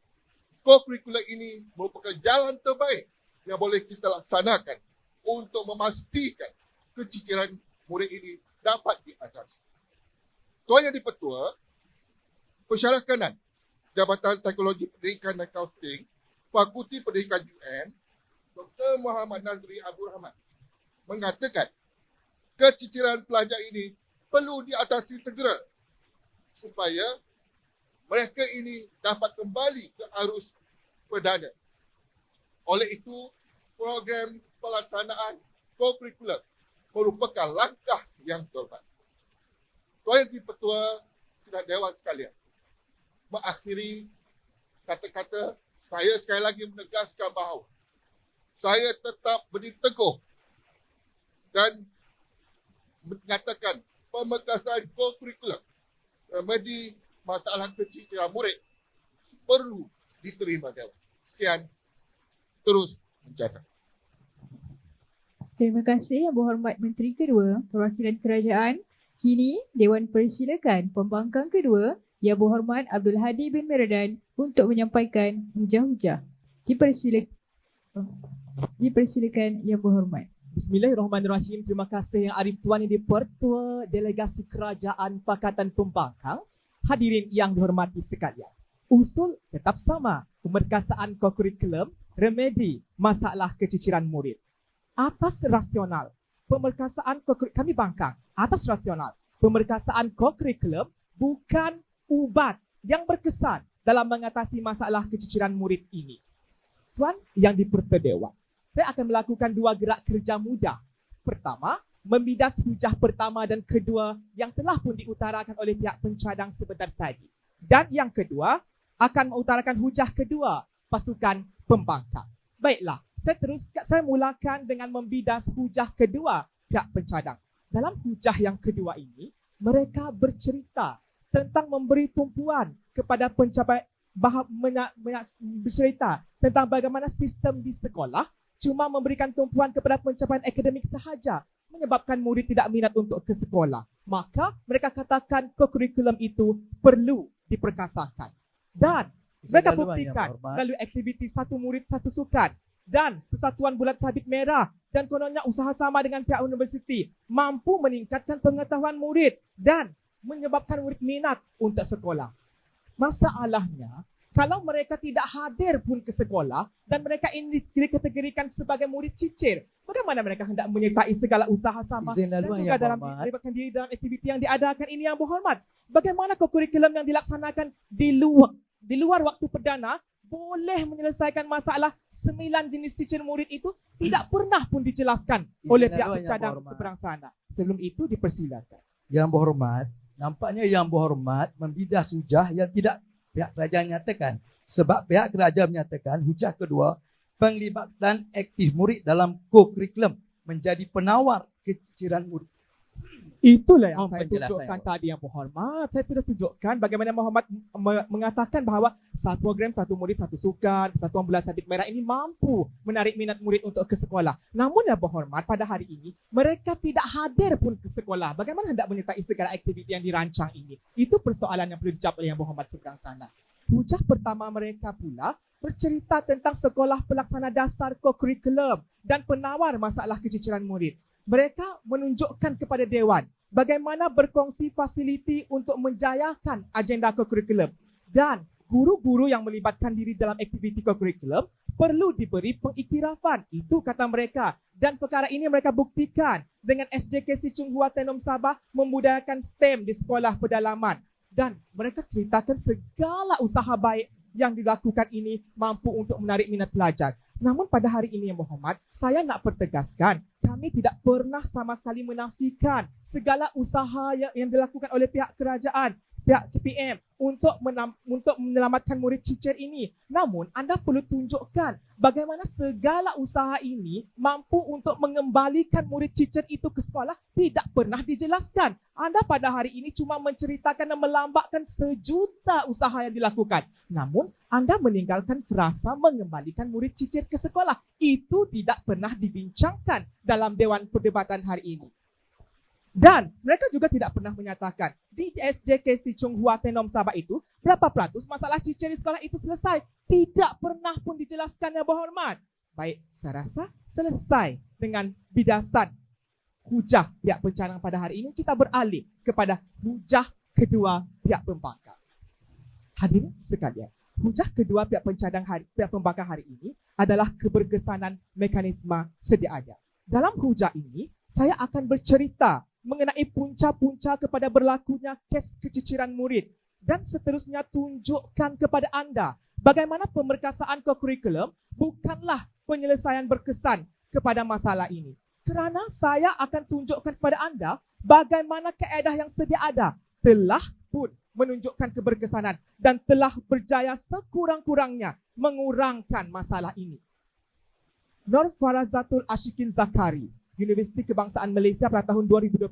co-curriculum ini merupakan jalan terbaik yang boleh kita laksanakan untuk memastikan keciciran murid ini dapat diatasi. Tuan Yang di-Pertua, Pensyarakanan Jabatan Psikologi Pendidikan dan Kaunseling, Fakulti Pendidikan UN, Dr. Muhammad Nazri Abdul Rahman, mengatakan keciciran pelajar ini perlu diatasi segera supaya mereka ini dapat kembali ke arus perdana. Oleh itu, program pelaksanaan co-curriculum merupakan langkah yang terbaik. Tuan Yang di-Pertua sidang dewan sekalian, mengakhiri kata-kata saya sekali lagi menegaskan bahawa saya tetap berdiri teguh dan mengatakan pemekasan co-curriculum remedi masalah keciciran murid perlu diterima dewan. Sekian, terus mencatat. Terima kasih Yang Berhormat Menteri Kedua Perwakilan Kerajaan. Kini Dewan persilakan Pembangkang Kedua Yang Berhormat Abdul Hadi bin Meradan untuk menyampaikan hujah-hujah. Dipersilakan Yang Berhormat. Bismillahirrahmanirrahim. Terima kasih Yang Arif Tuan Yang di-Pertua Delegasi Kerajaan Pakatan Pembangkang. Hadirin yang dihormati sekalian. Usul tetap sama. Pemerkasaan co-curriculum remedi masalah keciciran murid. Atas rasional, pemerkasaan kami bangkang atas rasional. Pemerkasaan co-curriculum bukan ubat yang berkesan dalam mengatasi masalah keciciran murid ini. Tuan Yang di-Pertua Dewan, saya akan melakukan dua gerak kerja mudah. Pertama, membidas hujah pertama dan kedua yang telah pun diutarakan oleh pihak pencadang sebentar tadi. Dan yang kedua, akan mengutarakan hujah kedua pasukan pembangkang. Baiklah, saya mulakan dengan membidas hujah kedua pihak pencadang. Dalam hujah yang kedua ini, mereka bercerita tentang memberi tumpuan kepada pencapaian, bercerita tentang bagaimana sistem di sekolah cuma memberikan tumpuan kepada pencapaian akademik sahaja, menyebabkan murid tidak minat untuk ke sekolah. Maka mereka katakan co-curriculum itu perlu diperkasakan. Dan mereka buktikan melalui aktiviti satu murid satu sukan dan Persatuan Bulat Sabit Merah dan kononnya usaha sama dengan pihak universiti mampu meningkatkan pengetahuan murid dan menyebabkan murid minat untuk sekolah. Masalahnya, Kalau mereka tidak hadir pun ke sekolah dan mereka ini dikategorikan sebagai murid cicir, bagaimana mereka hendak menyertai segala usaha sama Izin dan laluan juga Yang dalam Berhormat. melibatkan diri dalam aktiviti yang diadakan ini Yang Berhormat? Bagaimana kurikulum yang dilaksanakan di luar waktu perdana boleh menyelesaikan masalah 9 jenis cicir murid itu tidak pernah pun dijelaskan oleh pihak laluan Yang pencadang Berhormat. seberang sana. Sebelum itu dipersilakan. Yang Berhormat, nampaknya Yang Berhormat membidah hujah yang tidak pihak kerajaan nyatakan. Sebab pihak kerajaan menyatakan hujah kedua, penglibatan aktif murid dalam co-curriculum menjadi penawar keciciran murid. Itulah yang Mohon saya penjelasan, tunjukkan Yang tadi Yang Berhormat. Saya sudah tunjukkan bagaimana Muhammad mengatakan bahawa satu program, satu murid, satu sukan, Persatuan Bola Sabit Merah ini mampu menarik minat murid untuk ke sekolah. Namun Yang Berhormat, pada hari ini mereka tidak hadir pun ke sekolah. Bagaimana hendak menyertai segala aktiviti yang dirancang ini? Itu persoalan yang perlu dijawab oleh Yang Berhormat seberang sana. Hujah pertama mereka pula bercerita tentang sekolah pelaksana dasar co-curriculum dan penawar masalah keciciran murid. Mereka menunjukkan kepada Dewan bagaimana berkongsi fasiliti untuk menjayakan agenda co-curriculum dan guru-guru yang melibatkan diri dalam aktiviti co-curriculum perlu diberi pengiktirafan. Itu kata mereka. Dan perkara ini mereka buktikan dengan SJKC Chung Hua Tenom Sabah membudayakan STEM di sekolah pedalaman. Dan mereka ceritakan segala usaha baik yang dilakukan ini mampu untuk menarik minat pelajar. Namun pada hari ini Yang Berhormat, saya nak pertegaskan, kami tidak pernah sama sekali menafikan segala usaha yang dilakukan oleh pihak kerajaan, pihak KPM untuk menyelamatkan murid cicir ini. Namun anda perlu tunjukkan bagaimana segala usaha ini mampu untuk mengembalikan murid cicir itu ke sekolah tidak pernah dijelaskan. Anda pada hari ini cuma menceritakan dan melambakkan sejuta usaha yang dilakukan. Namun anda meninggalkan frasa mengembalikan murid cicir ke sekolah. Itu tidak pernah dibincangkan dalam Dewan Perdebatan hari ini. Dan mereka juga tidak pernah menyatakan di SJKC Chung Hua Tenom Sabah itu berapa peratus masalah cicir di sekolah itu selesai. Tidak pernah pun dijelaskan Yang Berhormat. Baik, saya rasa selesai dengan bidasan hujah pihak pencadang pada hari ini. Kita beralih kepada hujah kedua pihak pembangkang. Hadirin sekalian, hujah kedua pihak pembangkang hari ini adalah keberkesanan mekanisme sedia ada. Dalam hujah ini, saya akan bercerita mengenai punca-punca kepada berlakunya kes keciciran murid dan seterusnya tunjukkan kepada anda bagaimana pemerkasaan co-curriculum bukanlah penyelesaian berkesan kepada masalah ini. Kerana saya akan tunjukkan kepada anda bagaimana kaedah yang sedia ada telah pun menunjukkan keberkesanan dan telah berjaya sekurang-kurangnya mengurangkan masalah ini. Nur Farazatul Ashikin Zakari, Universiti Kebangsaan Malaysia pada tahun 2022.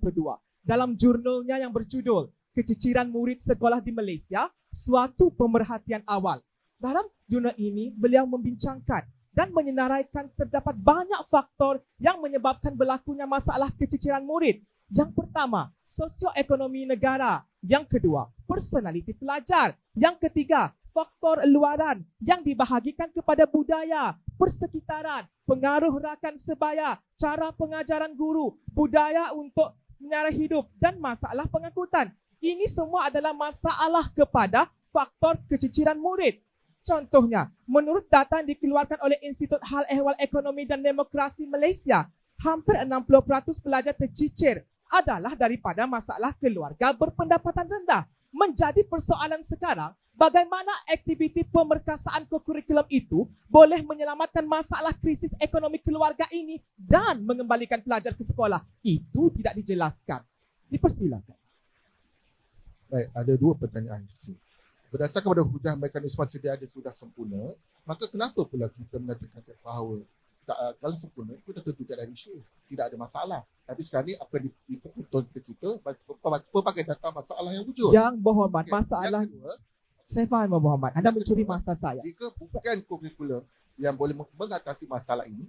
Dalam jurnalnya yang berjudul Keciciran Murid Sekolah di Malaysia, Suatu Pemerhatian Awal. Dalam jurnal ini, beliau membincangkan dan menyenaraikan terdapat banyak faktor yang menyebabkan berlakunya masalah keciciran murid. Yang pertama, sosioekonomi negara. Yang kedua, personaliti pelajar. Yang ketiga, faktor luaran yang dibahagikan kepada budaya, persekitaran, pengaruh rakan sebaya, cara pengajaran guru, budaya untuk menyara hidup dan masalah pengangkutan. Ini semua adalah masalah kepada faktor keciciran murid. Contohnya, menurut data yang dikeluarkan oleh Institut Hal Ehwal Ekonomi dan Demokrasi Malaysia, hampir 60% pelajar tercicir adalah daripada masalah keluarga berpendapatan rendah. Menjadi persoalan sekarang, bagaimana aktiviti pemerkasaan co-curriculum itu boleh menyelamatkan masalah krisis ekonomi keluarga ini dan mengembalikan pelajar ke sekolah. Itu tidak dijelaskan. Dipersilakan. Baik, ada dua pertanyaan di sini. Berdasarkan pada hujah mekanisme sedia ada sudah sempurna, maka kenapa pula kita mengatakan bahawa kalau sempurna itu tentu tidak ada isu, tidak ada masalah. Tapi sekarang ni apa yang dipertonton kita pelbagai data masalah yang wujud. Yang Berhormat, Okey, masalah yang kedua, saya faham Yang Berhormat. Anda Yang mencuri kedua, masa saya. jika bukan kurikulum yang boleh mengatasi masalah ini,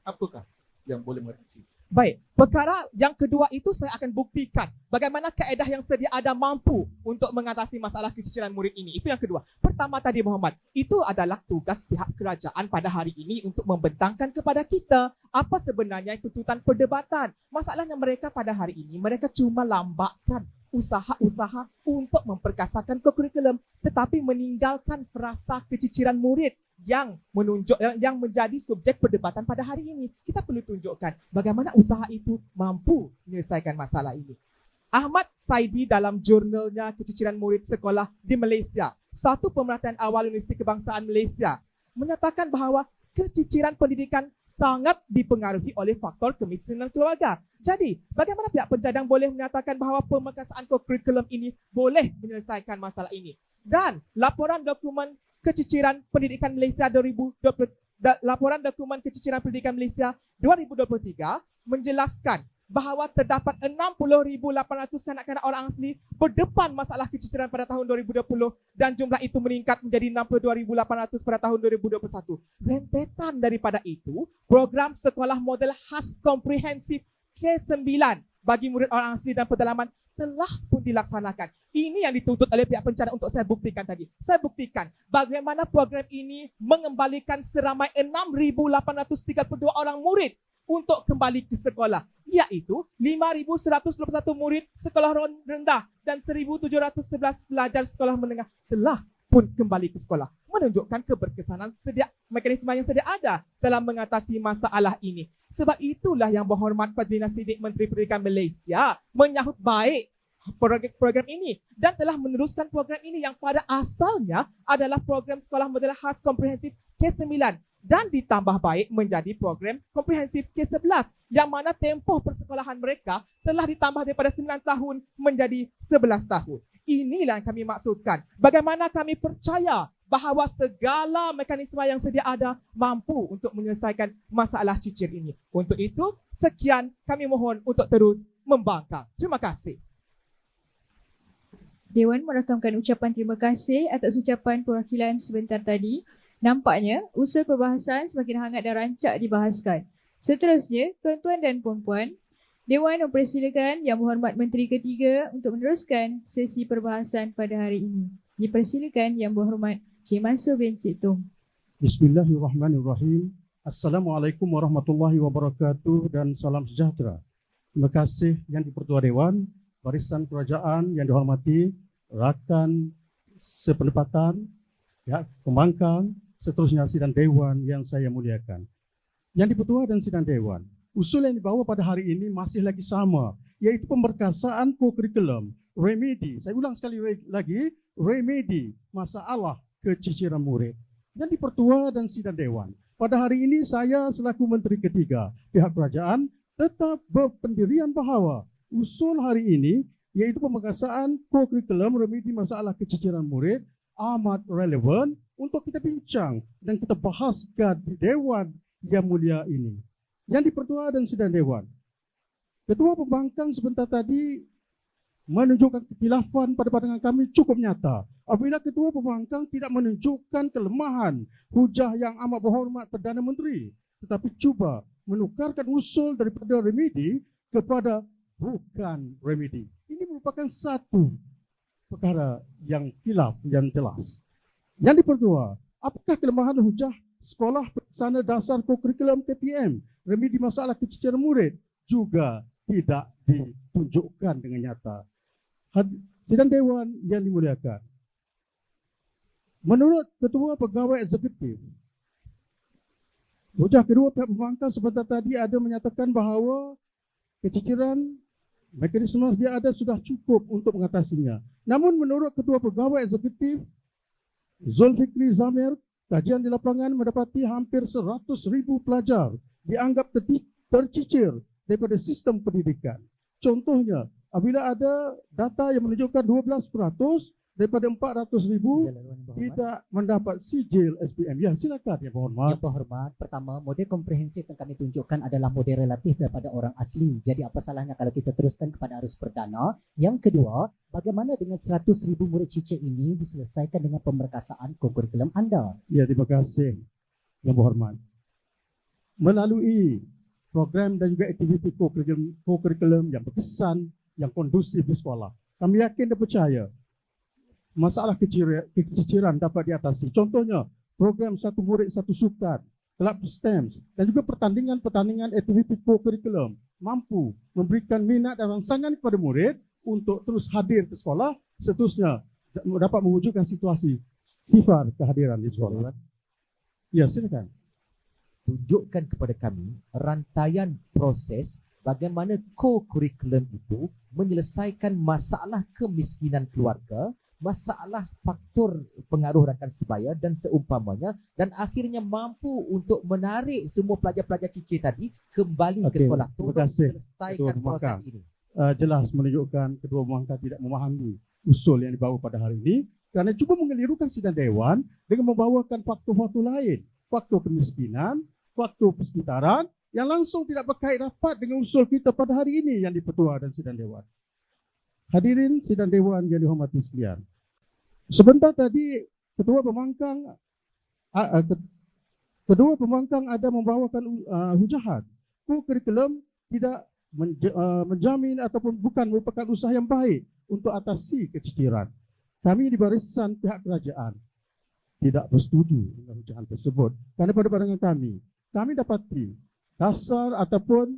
apakah yang boleh mengatasi? Baik, perkara yang kedua itu saya akan buktikan bagaimana kaedah yang sedia ada mampu untuk mengatasi masalah keciciran murid ini. Itu yang kedua. Pertama tadi Muhammad, itu adalah tugas pihak kerajaan pada hari ini untuk membentangkan kepada kita apa sebenarnya tuntutan perdebatan. Masalahnya mereka pada hari ini, mereka cuma lambakkan usaha-usaha untuk memperkasakan kurikulum tetapi meninggalkan frasa keciciran murid yang menjadi subjek perdebatan pada hari ini. Kita perlu tunjukkan bagaimana usaha itu mampu menyelesaikan masalah ini. Ahmad Saidi dalam jurnalnya Keciciran Murid Sekolah di Malaysia, satu pemerhatian awal Universiti Kebangsaan Malaysia, menyatakan bahawa keciciran pendidikan sangat dipengaruhi oleh faktor kemiskinan keluarga. Jadi, bagaimana pihak pencadang boleh menyatakan bahawa pemekasaan kurikulum ini boleh menyelesaikan masalah ini? Dan laporan dokumen keciciran pendidikan Malaysia 2023 menjelaskan bahawa terdapat 60,800 kanak-kanak orang asli berdepan masalah keciciran pada tahun 2020 dan jumlah itu meningkat menjadi 62,800 pada tahun 2021. Rentetan daripada itu, program sekolah model khas komprehensif K9 bagi murid orang asli dan pedalaman telah pun dilaksanakan. Ini yang dituntut oleh pihak pencadang untuk saya buktikan tadi. Saya buktikan bagaimana program ini mengembalikan seramai 6,832 orang murid untuk kembali ke sekolah, iaitu 5,121 murid sekolah rendah dan 1,711 pelajar sekolah menengah telah pun kembali ke sekolah, menunjukkan keberkesanan mekanisme yang sedia ada dalam mengatasi masalah ini. Sebab itulah yang berhormat Fadlina Siddiq, Menteri Pendidikan Malaysia, menyahut baik program ini dan telah meneruskan program ini yang pada asalnya adalah program sekolah model khas komprehensif K9 dan ditambah baik menjadi program komprehensif K11 yang mana tempoh persekolahan mereka telah ditambah daripada 9 tahun menjadi 11 tahun. Inilah yang kami maksudkan. Bagaimana kami percaya bahawa segala mekanisme yang sedia ada mampu untuk menyelesaikan masalah cicir ini. Untuk itu, sekian kami mohon untuk terus membangkang. Terima kasih. Dewan merakamkan ucapan terima kasih atas ucapan perwakilan sebentar tadi. Nampaknya usul perbahasan semakin hangat dan rancak dibahaskan. Seterusnya, tuan-tuan dan puan-puan, Dewan mempersilakan Yang Berhormat Menteri Ketiga untuk meneruskan sesi perbahasan pada hari ini. Dipersilakan Yang Berhormat Cik Mansur bin Cik Tung. Bismillahirrahmanirrahim. Assalamualaikum warahmatullahi wabarakatuh dan salam sejahtera. Terima kasih Yang di-Pertua Dewan, barisan kerajaan yang dihormati, rakan sependapatan, pihak pembangkang, seterusnya sidang Dewan yang saya muliakan. Yang di-Pertua dan sidang Dewan, usul yang dibawa pada hari ini masih lagi sama, iaitu pemberkasaan kurikulum, remedi. Saya ulang sekali lagi, remedi masalah keciciran murid. Yang di-Pertua dan sidang Dewan, pada hari ini saya selaku Menteri Ketiga pihak kerajaan tetap berpendirian bahawa usul hari ini, iaitu pemberkasaan kurikulum remedi masalah keciciran murid, amat relevan untuk kita bincang dan kita bahaskan di Dewan yang mulia ini. Yang di-Pertua dan sidang Dewan, Ketua Pembangkang sebentar tadi menunjukkan kekhilafan pada pandangan kami cukup nyata. Apabila Ketua Pembangkang tidak menunjukkan kelemahan hujah yang amat berhormat Perdana Menteri, tetapi cuba menukarkan usul daripada remedi kepada bukan remedi. Ini merupakan satu perkara yang khilaf yang jelas. Yang di-Pertua, apakah kelemahan hujah sekolah pelaksana dasar kurikulum KPM remedi masalah keciciran murid juga tidak ditunjukkan dengan nyata. Sidang Dewan yang dimuliakan, menurut Ketua Pegawai Eksekutif, hujah kedua pihak pembangkang sebentar tadi ada menyatakan bahawa keciciran mekanisme dia ada sudah cukup untuk mengatasinya. Namun menurut Ketua Pegawai Eksekutif Zulfikri Zamir, kajian di lapangan mendapati hampir 100,000 pelajar dianggap tercicir daripada sistem pendidikan. Contohnya, apabila ada data yang menunjukkan 12% daripada 400,000 tidak mendapat sijil SPM. Ya, silakan Yang Berhormat. Yang Berhormat, pertama, model komprehensif yang kami tunjukkan adalah model relatif daripada orang asli. Jadi apa salahnya kalau kita teruskan kepada arus perdana? Yang kedua, bagaimana dengan 100,000 murid cicir ini diselesaikan dengan pemberkasaan kurikulum anda? Ya, terima kasih Yang Berhormat. Melalui program dan juga aktiviti kurikulum yang berkesan, yang kondusif di sekolah, kami yakin dan percaya masalah keciciran dapat diatasi. Contohnya, program Satu Murid Satu Sukan, kelab STEM dan juga pertandingan aktiviti kurikulum mampu memberikan minat dan rangsangan kepada murid untuk terus hadir ke sekolah, seterusnya dapat mewujudkan situasi sifar kehadiran di sekolah. Ya, silakan. Tunjukkan kepada kami rantaian proses bagaimana co-curriculum itu menyelesaikan masalah kemiskinan keluarga, masalah faktor pengaruh rakan sebaya dan seumpamanya, dan akhirnya mampu untuk menarik semua pelajar-pelajar cicir tadi kembali ke sekolah. Terima kasih, selesaikan proses ini. Jelas menunjukkan kedua pembangkang tidak memahami usul yang dibawa pada hari ini kerana cuba mengelirukan sidang dewan dengan membawakan faktor-faktor lain, faktor kemiskinan, faktor persekitaran yang langsung tidak berkait rapat dengan usul kita pada hari ini yang dipertua dan sidang dewan. Hadirin sidang dewan yang dihormati sekalian. Sebentar tadi kedua pembangkang ada membawakan hujahan. Kurikulum tidak menjamin ataupun bukan merupakan usaha yang baik untuk atasi keciciran. Kami di barisan pihak kerajaan tidak bersetuju dengan hujahan tersebut kerana pada pandangan kami dapati dasar ataupun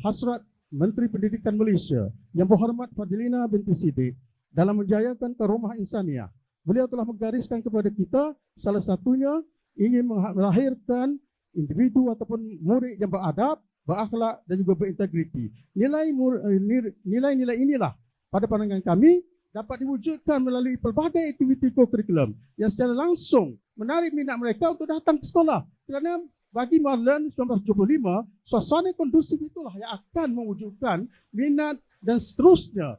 hasrat Menteri Pendidikan Malaysia Yang Berhormat Fadilina binti Siddiq dalam menjayakan Karomah Insaniah. Beliau telah menggariskan kepada kita salah satunya ingin melahirkan individu ataupun murid yang beradab, berakhlak dan juga berintegriti. Nilai-nilai inilah pada pandangan kami dapat diwujudkan melalui pelbagai aktiviti co-curriculum yang secara langsung menarik minat mereka untuk datang ke sekolah. Kerana bagi Marlen 1975, suasana kondusif itulah yang akan mewujudkan minat dan seterusnya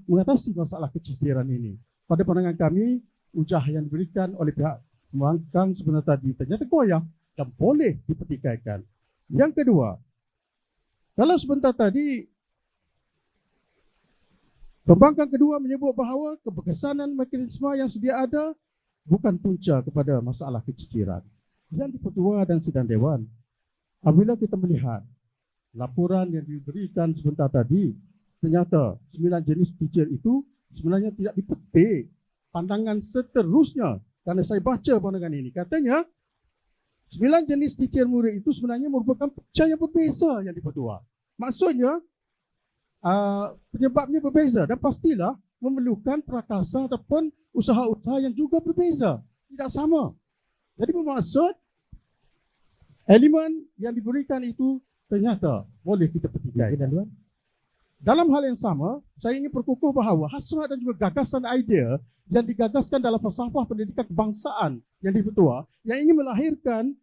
mengatasi masalah keciciran ini. Pada pandangan kami, ujah yang diberikan oleh pihak pembangkang sebenarnya tadi ternyata goyah dan boleh dipertikaikan. Yang kedua, kalau sebentar tadi pembangkang kedua menyebut bahawa keberkesanan mekanisme yang sedia ada bukan punca kepada masalah keciciran. Yang dipertua dan sidang dewan, apabila kita melihat laporan yang diberikan sebentar tadi, ternyata 9 jenis teacher itu sebenarnya tidak dipetik pandangan seterusnya. Kerana saya baca pandangan ini, katanya 9 jenis teacher murid itu sebenarnya merupakan pecah yang berbeza yang dipertua. Maksudnya, penyebabnya berbeza dan pastilah memerlukan prakasa ataupun usaha-usaha yang juga berbeza, tidak sama. Jadi bermaksud elemen yang diberikan itu ternyata boleh kita petikai. Dalam hal yang sama, saya ingin perkukuh bahawa hasrat dan juga gagasan idea yang digagaskan dalam falsafah pendidikan kebangsaan yang dipertua, yang ingin melahirkan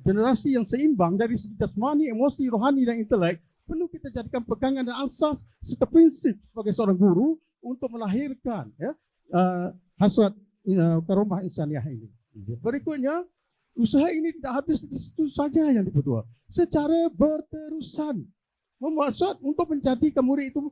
generasi yang seimbang dari segi jasmani, emosi, rohani dan intelek, perlu kita jadikan pegangan dan asas serta prinsip sebagai seorang guru untuk melahirkan hasrat Karomah Insaniah ini. Berikutnya, usaha ini tidak habis di situ saja yang dipertua. Secara berterusan, bermaksud untuk menjadikan murid itu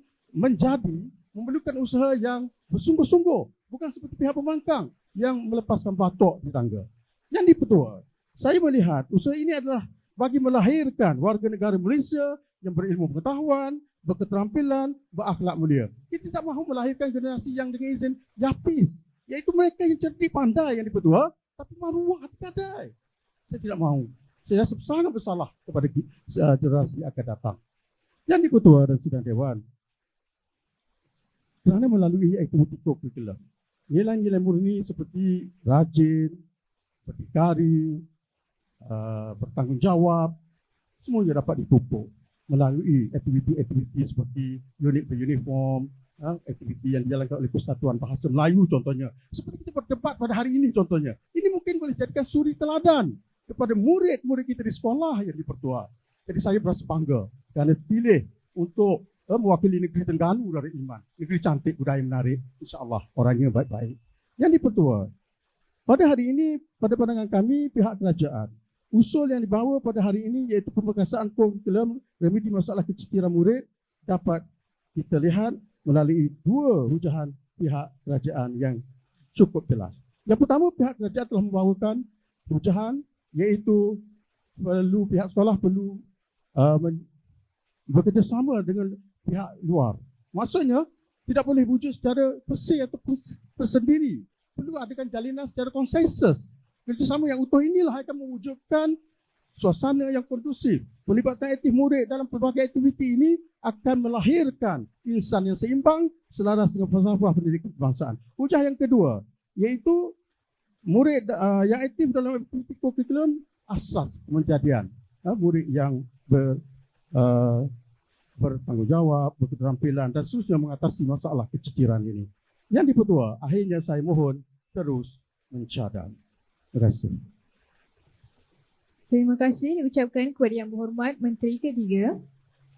memerlukan usaha yang bersungguh-sungguh, bukan seperti pihak pembangkang yang melepaskan batok di tangga. Yang dipertua, saya melihat usaha ini adalah bagi melahirkan warga negara Malaysia yang berilmu pengetahuan, berketerampilan, berakhlak mulia. Kita tidak mahu melahirkan generasi yang dengan izin yapis, iaitu mereka yang cerdik pandai yang dipertua, tapi maruah kadai. Saya tidak mahu. Saya rasa sangat bersalah kepada generasi yang akan datang. Yang dipertua dan sidang dewan, kerana melalui aktiviti co-curriculum, nilai-nilai murni seperti rajin, berdikari, bertanggungjawab, semuanya dapat dipupuk melalui aktiviti-aktiviti seperti unit beruniform, aktiviti yang dijalankan oleh Persatuan Bahasa Melayu contohnya. Seperti kita berdebat pada hari ini contohnya. Ini mungkin boleh jadikan suri teladan kepada murid-murid kita di sekolah yang dipertua. Jadi saya berasa bangga kerana pilih untuk mewakili negeri Terengganu dari Iman. Negeri cantik, budaya menarik. InsyaAllah orangnya baik-baik. Yang dipertua, pada hari ini, pada pandangan kami, pihak kerajaan, usul yang dibawa pada hari ini iaitu pemberkasaan kurikulum remedi masalah keciciran murid dapat kita lihat melalui dua hujahan pihak kerajaan yang cukup jelas. Yang pertama, pihak kerajaan telah membawakan hujahan iaitu pihak sekolah perlu bekerjasama dengan pihak luar. Maksudnya, tidak boleh wujud secara bersih atau tersendiri. Perlu adakan jalinan secara konsensus. Kerjasama yang utuh inilah akan mewujudkan suasana yang kondusif. Pelibatan aktif murid dalam pelbagai aktiviti ini akan melahirkan insan yang seimbang selaras dengan falsafah pendidikan kebangsaan. Hujah yang kedua, iaitu murid yang aktif dalam aktiviti kurikulum asas kementian. Murid yang bertanggungjawab, berketerampilan dan seterusnya mengatasi masalah keciciran ini. Yang dipertua, akhirnya saya mohon terus mencadang. Terima kasih. Terima kasih diucapkan kepada Yang Berhormat Menteri Ketiga.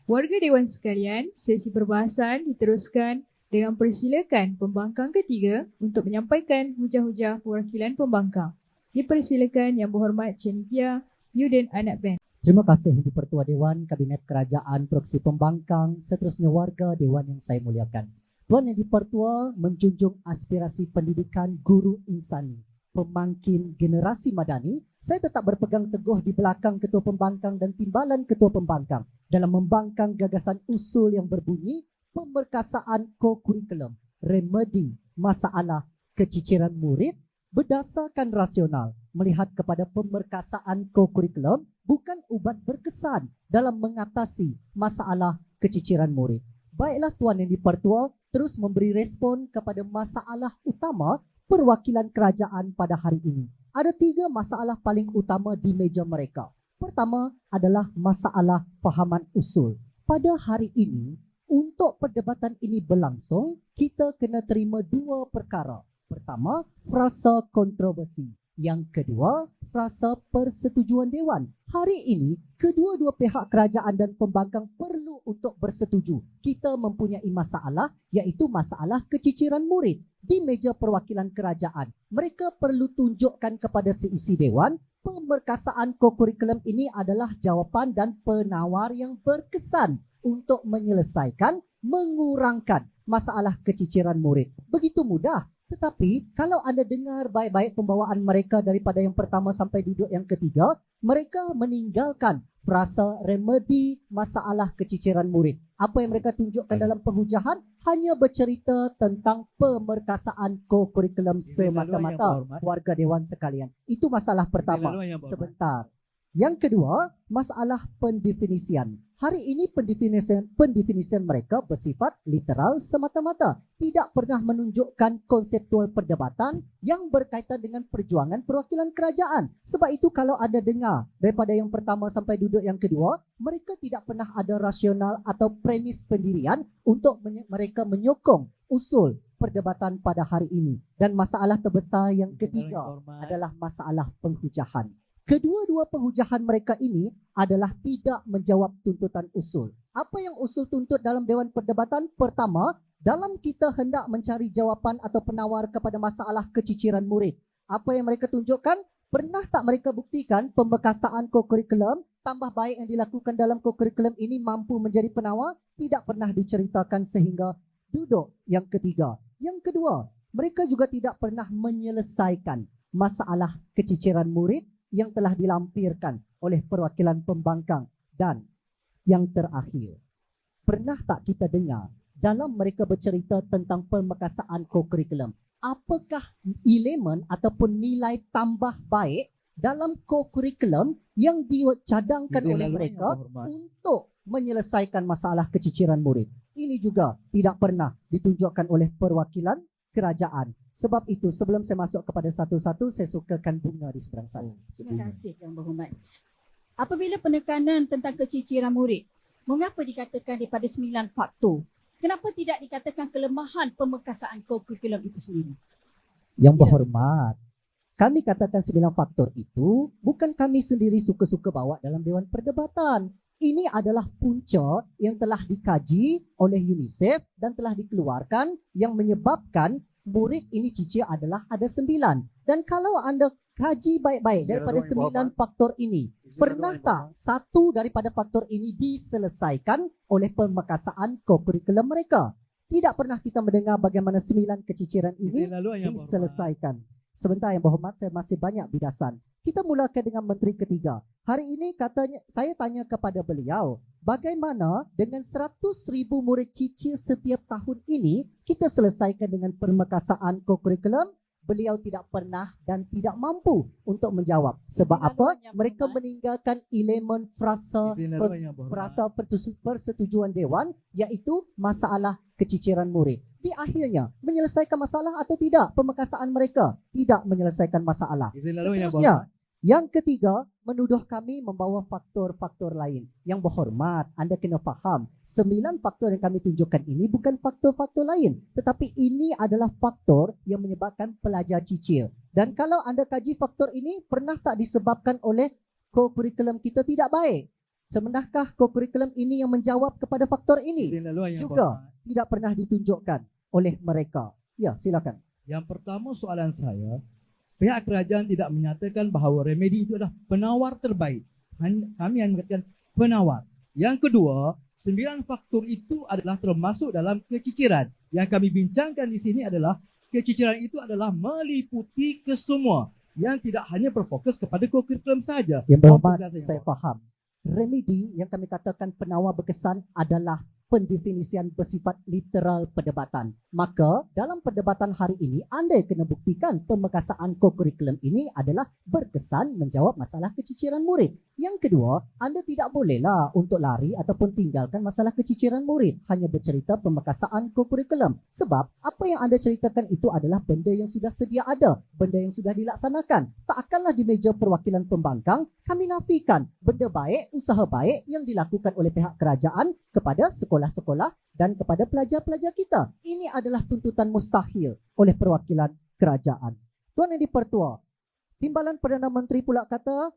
Warga Dewan sekalian, sesi perbahasan diteruskan dengan persilakan pembangkang ketiga untuk menyampaikan hujah-hujah perwakilan pembangkang. Dipersilakan Yang Berhormat Cenithia Yudin Anak Ben. Terima kasih Di-Pertua Dewan Kabinet Kerajaan Proksi Pembangkang, seterusnya warga Dewan yang saya muliakan. Tuan Yang Di-Pertua menjunjung aspirasi pendidikan guru insani, pemangkin generasi madani. Saya tetap berpegang teguh di belakang Ketua Pembangkang dan Timbalan Ketua Pembangkang dalam membangkang gagasan usul yang berbunyi pemberkasaan ko-kurikulum, remedi masalah keciciran murid berdasarkan rasional, melihat kepada pemberkasaan ko-kurikulum bukan ubat berkesan dalam mengatasi masalah keciciran murid. Baiklah Tuan Yang Di-Pertua terus memberi respon kepada masalah utama perwakilan kerajaan pada hari ini. Ada 3 masalah paling utama di meja mereka. Pertama adalah masalah fahaman usul. Pada hari ini, untuk perdebatan ini berlangsung, kita kena terima 2 perkara. Pertama, frasa kontroversi. Yang kedua, frasa persetujuan Dewan. Hari ini, kedua-dua pihak kerajaan dan pembangkang perlu untuk bersetuju. Kita mempunyai masalah, iaitu masalah keciciran murid di meja perwakilan kerajaan. Mereka perlu tunjukkan kepada seisi Dewan, pemberkasaan ko-kurikulum ini adalah jawapan dan penawar yang berkesan untuk menyelesaikan, mengurangkan masalah keciciran murid. Begitu mudah. Tetapi kalau anda dengar baik-baik pembawaan mereka daripada yang pertama sampai duduk yang ketiga, mereka meninggalkan frasa remedi masalah keciciran murid. Apa yang mereka tunjukkan dalam penghujahan hanya bercerita tentang pemerkasaan ko-kurikulum semata-mata, warga Dewan sekalian. Itu masalah pertama. Sebentar. Yang kedua, masalah pendefinisian. Hari ini pendefinisian mereka bersifat literal semata-mata. Tidak pernah menunjukkan konseptual perdebatan yang berkaitan dengan perjuangan perwakilan kerajaan. Sebab itu kalau anda dengar daripada yang pertama sampai duduk yang kedua, mereka tidak pernah ada rasional atau premis pendirian untuk mereka menyokong usul perdebatan pada hari ini. Dan masalah terbesar yang ketiga adalah masalah penghujahan. Kedua-dua penghujahan mereka ini adalah tidak menjawab tuntutan usul. Apa yang usul tuntut dalam Dewan Perdebatan? Pertama, dalam kita hendak mencari jawapan atau penawar kepada masalah keciciran murid. Apa yang mereka tunjukkan? Pernah tak mereka buktikan pemberkasaan ko-kurikulum, tambah baik yang dilakukan dalam ko-kurikulum ini mampu menjadi penawar? Tidak pernah diceritakan sehingga duduk yang ketiga. Yang kedua, mereka juga tidak pernah menyelesaikan masalah keciciran murid yang telah dilampirkan oleh perwakilan pembangkang. Dan yang terakhir, pernah tak kita dengar dalam mereka bercerita tentang pemberkasaan ko-kurikulum, apakah elemen ataupun nilai tambah baik dalam ko-kurikulum yang dicadangkan oleh mereka untuk menyelesaikan masalah keciciran murid? Ini juga tidak pernah ditunjukkan oleh perwakilan kerajaan. Sebab itu sebelum saya masuk kepada satu-satu, saya sukakan bunga di seberang sana. Terima kasih Yang Berhormat. Apabila penekanan tentang keciciran murid, mengapa dikatakan daripada 9 faktor? Kenapa tidak dikatakan kelemahan pemberkasaan ko-kurikulum itu sendiri? Yang Berhormat, kami katakan 9 faktor itu bukan kami sendiri suka-suka bawa dalam Dewan Perdebatan. Ini adalah punca yang telah dikaji oleh UNICEF dan telah dikeluarkan yang menyebabkan murid ini cicir adalah ada 9. Dan kalau anda kaji baik-baik daripada 9 faktor ini, pernah tak satu daripada faktor ini diselesaikan oleh pemberkasaan ko-kurikulum mereka? Tidak pernah kita mendengar bagaimana 9 keciciran ini diselesaikan. Sebentar Yang Berhormat, saya masih banyak bidasan. Kita mulakan dengan Menteri Ketiga. Hari ini katanya, saya tanya kepada beliau, bagaimana dengan 100,000 murid cicir setiap tahun ini kita selesaikan dengan pemberkasaan ko-kurikulum? beliau tidak pernah dan tidak mampu untuk menjawab. Sebab apa? Mereka meninggalkan elemen frasa persetujuan Dewan, iaitu masalah keciciran murid. Di akhirnya, menyelesaikan masalah atau tidak pemekasaan mereka? Tidak menyelesaikan masalah. Seterusnya, yang ketiga, menuduh kami membawa faktor-faktor lain. Yang berhormat, anda kena faham, 9 faktor yang kami tunjukkan ini bukan faktor-faktor lain. Tetapi ini adalah faktor yang menyebabkan pelajar cicir. Dan kalau anda kaji faktor ini, pernah tak disebabkan oleh kurikulum kita tidak baik? Sebenarkah kurikulum ini yang menjawab kepada faktor ini? Juga tidak pernah ditunjukkan oleh mereka. Ya, silakan. Yang pertama soalan saya, pihak kerajaan tidak menyatakan bahawa remedi itu adalah penawar terbaik. Kami hanya mengatakan penawar. Yang kedua, 9 faktor itu adalah termasuk dalam keciciran. Yang kami bincangkan di sini adalah keciciran itu adalah meliputi kesemua yang tidak hanya berfokus kepada kurikulum saja. Yang berhormat, saya faham. Remedi yang kami katakan penawar berkesan adalah pendefinisian bersifat literal perdebatan. Maka dalam perdebatan hari ini, anda kena buktikan pemekasaan kurikulum ini adalah berkesan menjawab masalah keciciran murid. Yang kedua, anda tidak bolehlah untuk lari ataupun tinggalkan masalah keciciran murid. Hanya bercerita pemekasaan kurikulum. Sebab apa yang anda ceritakan itu adalah benda yang sudah sedia ada. Benda yang sudah dilaksanakan. Tak akanlah di meja perwakilan pembangkang kami nafikan benda baik, usaha baik yang dilakukan oleh pihak kerajaan kepada sekolah-sekolah dan kepada pelajar-pelajar kita. Ini adalah tuntutan mustahil oleh perwakilan kerajaan. Tuan Yang di-Pertua, Timbalan Perdana Menteri pula kata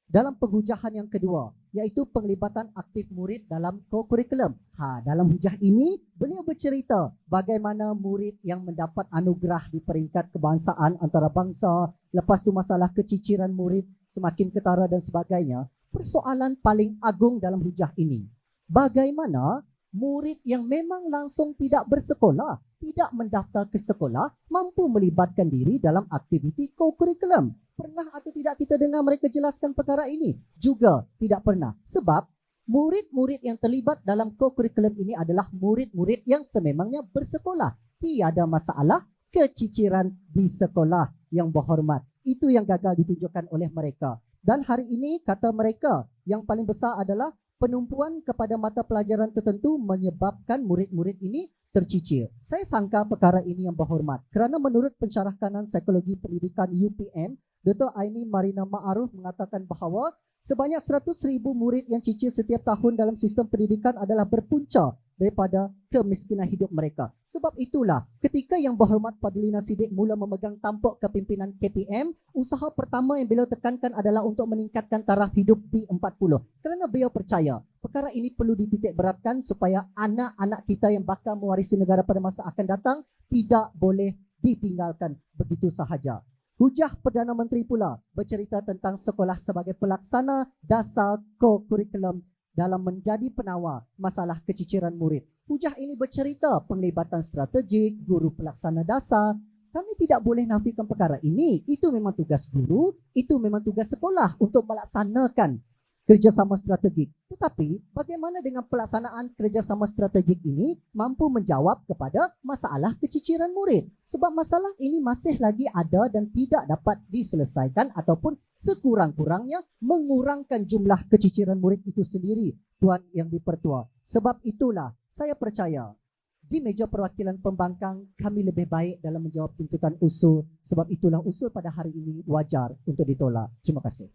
dalam penghujahan yang kedua, iaitu penglibatan aktif murid dalam kurikulum. Dalam hujah ini, beliau bercerita bagaimana murid yang mendapat anugerah di peringkat kebangsaan antarabangsa, lepas tu masalah keciciran murid semakin ketara dan sebagainya. Persoalan paling agung dalam hujah ini, bagaimana murid yang memang langsung tidak bersekolah, tidak mendaftar ke sekolah, mampu melibatkan diri dalam aktiviti kurikulum. Pernah atau tidak kita dengar mereka jelaskan perkara ini? Juga tidak pernah. Sebab murid-murid yang terlibat dalam kurikulum ini adalah murid-murid yang sememangnya bersekolah. Tiada masalah keciciran di sekolah. Yang berhormat. Itu yang gagal ditunjukkan oleh mereka. Dan hari ini kata mereka yang paling besar adalah penumpuan kepada mata pelajaran tertentu menyebabkan murid-murid ini tercicir. Saya sangka perkara ini yang berhormat kerana menurut pensyarah kanan psikologi pendidikan UPM, Dr. Aini Marina Ma'aruf mengatakan bahawa sebanyak 100,000 murid yang cicir setiap tahun dalam sistem pendidikan adalah berpunca daripada kemiskinan hidup mereka. Sebab itulah ketika Yang Berhormat Fadlina Siddiq mula memegang tampuk kepimpinan KPM, usaha pertama yang beliau tekankan adalah untuk meningkatkan taraf hidup B40. Kerana beliau percaya perkara ini perlu dititik beratkan supaya anak-anak kita yang bakal mewarisi negara pada masa akan datang tidak boleh ditinggalkan begitu sahaja. Hujah Perdana Menteri pula bercerita tentang sekolah sebagai pelaksana dasar kurikulum dalam menjadi penawar masalah keciciran murid. Hujah ini bercerita penglibatan strategik, guru pelaksana dasar. Kami tidak boleh nafikan perkara ini. Itu memang tugas guru, itu memang tugas sekolah untuk melaksanakan kerjasama strategik. Tetapi bagaimana dengan pelaksanaan kerjasama strategik ini mampu menjawab kepada masalah keciciran murid? Sebab masalah ini masih lagi ada dan tidak dapat diselesaikan ataupun sekurang-kurangnya mengurangkan jumlah keciciran murid itu sendiri, Tuan Yang di-Pertua. Sebab itulah saya percaya di meja perwakilan pembangkang kami lebih baik dalam menjawab tuntutan usul. Sebab itulah usul pada hari ini wajar untuk ditolak. Terima kasih.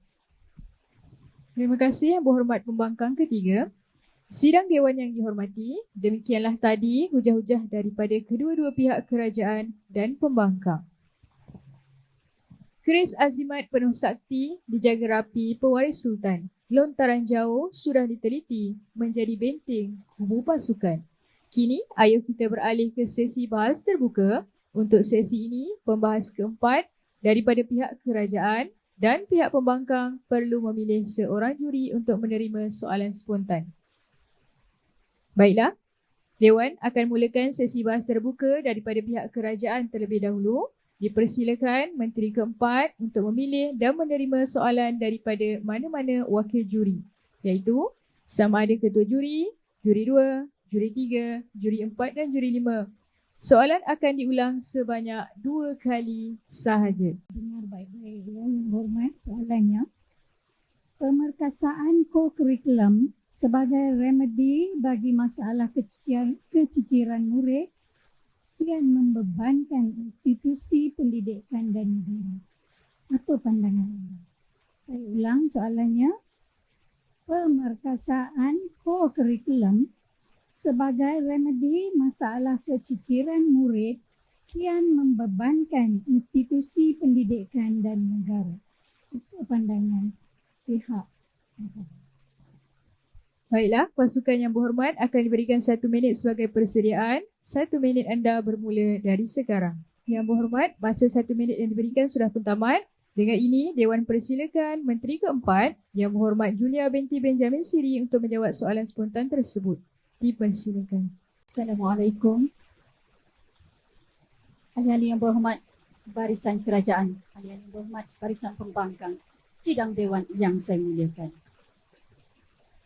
Terima kasih Yang Berhormat Pembangkang ketiga. Sidang Dewan yang dihormati, demikianlah tadi hujah-hujah daripada kedua-dua pihak kerajaan dan pembangkang. Keris azimat penuh sakti dijaga rapi pewaris Sultan. Lontaran jauh sudah diteliti menjadi benteng kubu pasukan. Kini ayuh kita beralih ke sesi bahas terbuka. Untuk sesi ini, pembahas keempat daripada pihak kerajaan dan pihak pembangkang perlu memilih seorang juri untuk menerima soalan spontan. Baiklah, Dewan akan mulakan sesi bahas terbuka daripada pihak kerajaan terlebih dahulu. Dipersilakan Menteri keempat untuk memilih dan menerima soalan daripada mana-mana wakil juri, iaitu sama ada ketua juri, juri 2, juri 3, juri 4 dan juri 5. Soalan akan diulang sebanyak 2 kali sahaja. Dengar baik-baik ya, yang hormat. Soalannya, pemerkasaan co-curriculum sebagai remedi bagi masalah keciciran murid yang membebankan institusi pendidikan dan negara. Apa pandangan anda? Saya ulang soalannya, pemerkasaan co-curriculum sebagai remedi masalah keciciran murid kian membebankan institusi pendidikan dan negara. Apa pandangan pihak? Baiklah, pasukan yang berhormat akan diberikan 1 minit sebagai persediaan. 1 minit anda bermula dari sekarang. Yang berhormat, masa 1 minit yang diberikan sudah pun tamat. Dengan ini, Dewan persilakan Menteri Keempat Yang Berhormat Julia binti Benjamin Siri untuk menjawab soalan spontan tersebut. Dipersilakan. Assalamualaikum. Ahli-ahli yang berhormat Barisan Kerajaan, ahli-ahli yang berhormat Barisan Pembangkang, Sidang Dewan yang saya muliakan.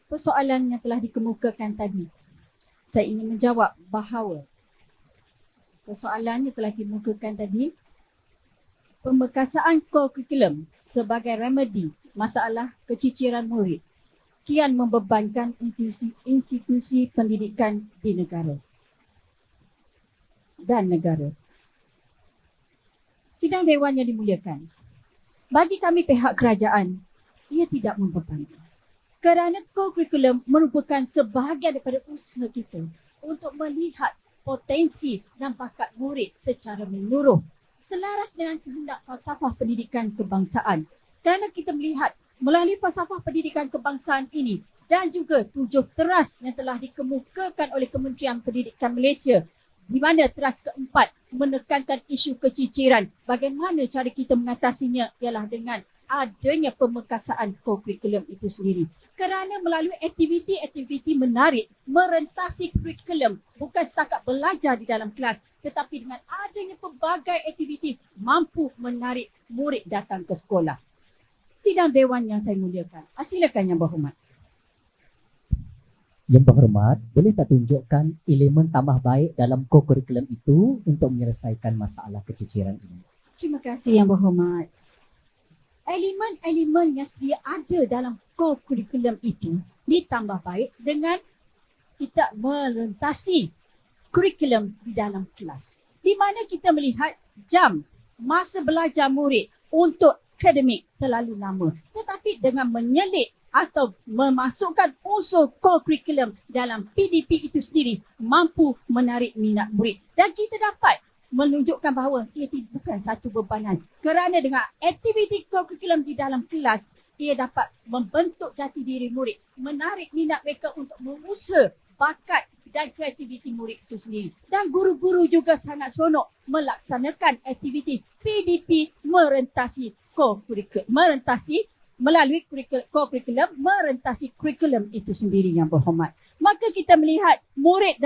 Persoalan yang telah dikemukakan tadi, saya ingin menjawab bahawa persoalan yang telah dikemukakan tadi, pemerkasaan co-curriculum sebagai remedi masalah keciciran murid kian membebankan institusi pendidikan di negara dan negara. Sidang Dewan yang dimuliakan, bagi kami pihak kerajaan, ia tidak membebankan. Kerana co-curriculum merupakan sebahagian daripada usaha kita untuk melihat potensi dan bakat murid secara menyeluruh selaras dengan kehendak falsafah pendidikan kebangsaan. Kerana kita melihat melalui falsafah pendidikan kebangsaan ini dan juga 7 teras yang telah dikemukakan oleh Kementerian Pendidikan Malaysia, di mana teras keempat menekankan isu keciciran. Bagaimana cara kita mengatasinya ialah dengan adanya pemerkasaan co-curriculum itu sendiri. Kerana melalui aktiviti-aktiviti menarik merentasi kurikulum, bukan setakat belajar di dalam kelas, tetapi dengan adanya pelbagai aktiviti mampu menarik murid datang ke sekolah. Sidang Dewan yang saya muliakan, silakan yang berhormat. Yang berhormat, boleh tak tunjukkan elemen tambah baik dalam co-curriculum itu untuk menyelesaikan masalah keciciran ini? Terima kasih yang berhormat. Elemen-elemen yang sedia ada dalam co-curriculum itu ditambah baik dengan kita melentasi kurikulum di dalam kelas. Di mana kita melihat jam masa belajar murid untuk akademik terlalu lama. Tetapi dengan menyelit atau memasukkan unsur co-curriculum dalam PDP itu sendiri mampu menarik minat murid. Dan kita dapat menunjukkan bahawa ia bukan satu bebanan. Kerana dengan aktiviti co-curriculum di dalam kelas, ia dapat membentuk jati diri murid, menarik minat mereka untuk mengusaha bakat dan kreativiti murid itu sendiri. Dan guru-guru juga sangat seronok melaksanakan aktiviti PDP merentasi co-curriculum, melalui co-curriculum merentasi kurikulum itu sendiri yang berhormat. Maka kita melihat murid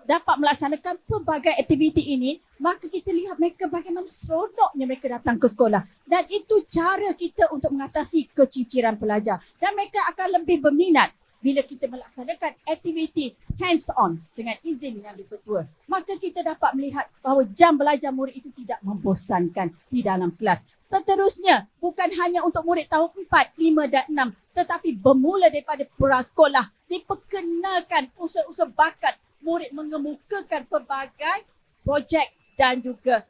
dapat melaksanakan pelbagai aktiviti ini, maka kita lihat mereka bagaimana seronoknya mereka datang ke sekolah. Dan itu cara kita untuk mengatasi keciciran pelajar. Dan mereka akan lebih berminat bila kita melaksanakan aktiviti hands-on dengan izin yang dipertua. Maka kita dapat melihat bahawa jam belajar murid itu tidak membosankan di dalam kelas. Seterusnya, bukan hanya untuk murid tahun 4, 5 dan 6, tetapi bermula daripada prasekolah, diperkenalkan unsur-unsur bakat murid mengemukakan pelbagai projek dan juga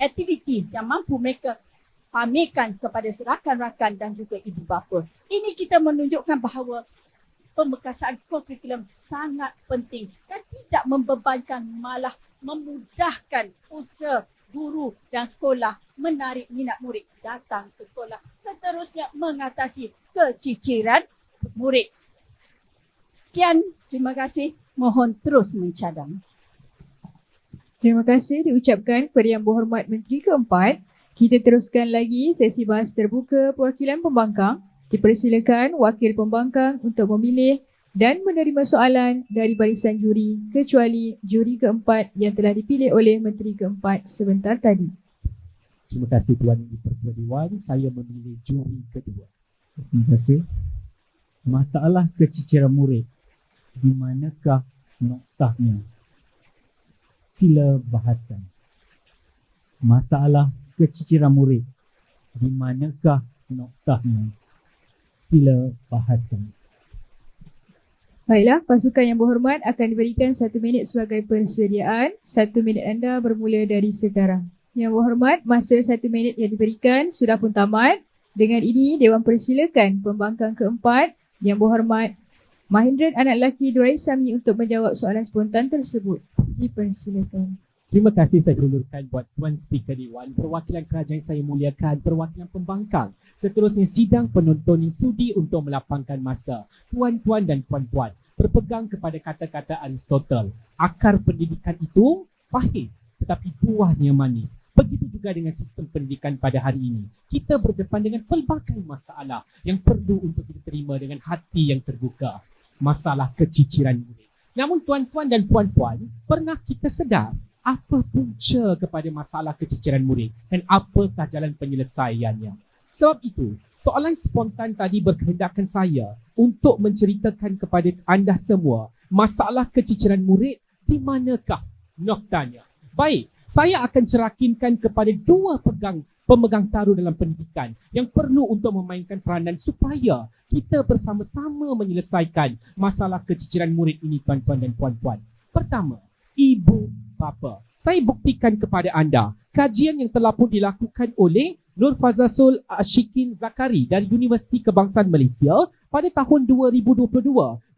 aktiviti yang mampu mereka pamerkan kepada rakan-rakan dan juga ibu bapa. Ini kita menunjukkan bahawa pemerkasaan co-curriculum sangat penting dan tidak membebankan, malah memudahkan usaha guru dan sekolah menarik minat murid datang ke sekolah. Seterusnya mengatasi keciciran murid. Sekian, terima kasih. Mohon terus mencadang. Terima kasih diucapkan kepada Yang Berhormat Menteri Keempat. Kita teruskan lagi sesi bahas terbuka perwakilan pembangkang. Dipersilakan Wakil Pembangkang untuk memilih dan menerima soalan dari barisan juri kecuali juri keempat yang telah dipilih oleh Menteri Keempat sebentar tadi. Terima kasih Tuan Di-Pertua Dewan. Saya memilih juri kedua. Terima kasih. Masalah keciciran murid, di manakah noktahnya? Sila bahaskan. Masalah keciciran murid. Di manakah noktahnya? Sila bahaskan. Baiklah, pasukan yang berhormat akan diberikan 1 minit sebagai persediaan. 1 minit anda bermula dari sekarang. Yang berhormat, masa 1 minit yang diberikan sudah pun tamat. Dengan ini, Dewan persilakan pembangkang keempat yang berhormat Mahindran anak lelaki Durai Sami untuk menjawab soalan spontan tersebut. Dipersilakan. Terima kasih saya hulurkan buat Tuan Speaker Dewan, perwakilan kerajaan saya muliakan, perwakilan pembangkang. Seterusnya sidang penonton yang sudi untuk melapangkan masa. Tuan-tuan dan puan-puan, berpegang kepada kata-kata Aristotle, akar pendidikan itu pahit tetapi buahnya manis. Begitu juga dengan sistem pendidikan pada hari ini. Kita berdepan dengan pelbagai masalah yang perlu untuk kita terima dengan hati yang terbuka. Masalah keciciran murid. Namun tuan-tuan dan puan-puan, pernah kita sedar apa punca kepada masalah keciciran murid dan apakah jalan penyelesaiannya? Sebab itu, soalan spontan tadi berkehendakkan saya untuk menceritakan kepada anda semua masalah keciciran murid di manakah noktanya. Baik, saya akan cerakinkan kepada dua pemegang taruh dalam pendidikan yang perlu untuk memainkan peranan supaya kita bersama-sama menyelesaikan masalah keciciran murid ini, tuan-tuan dan puan-puan. Pertama, ibu bapa. Saya buktikan kepada anda kajian yang telah pun dilakukan oleh Nur Fazasul Ashikin Zakari dari Universiti Kebangsaan Malaysia pada tahun 2022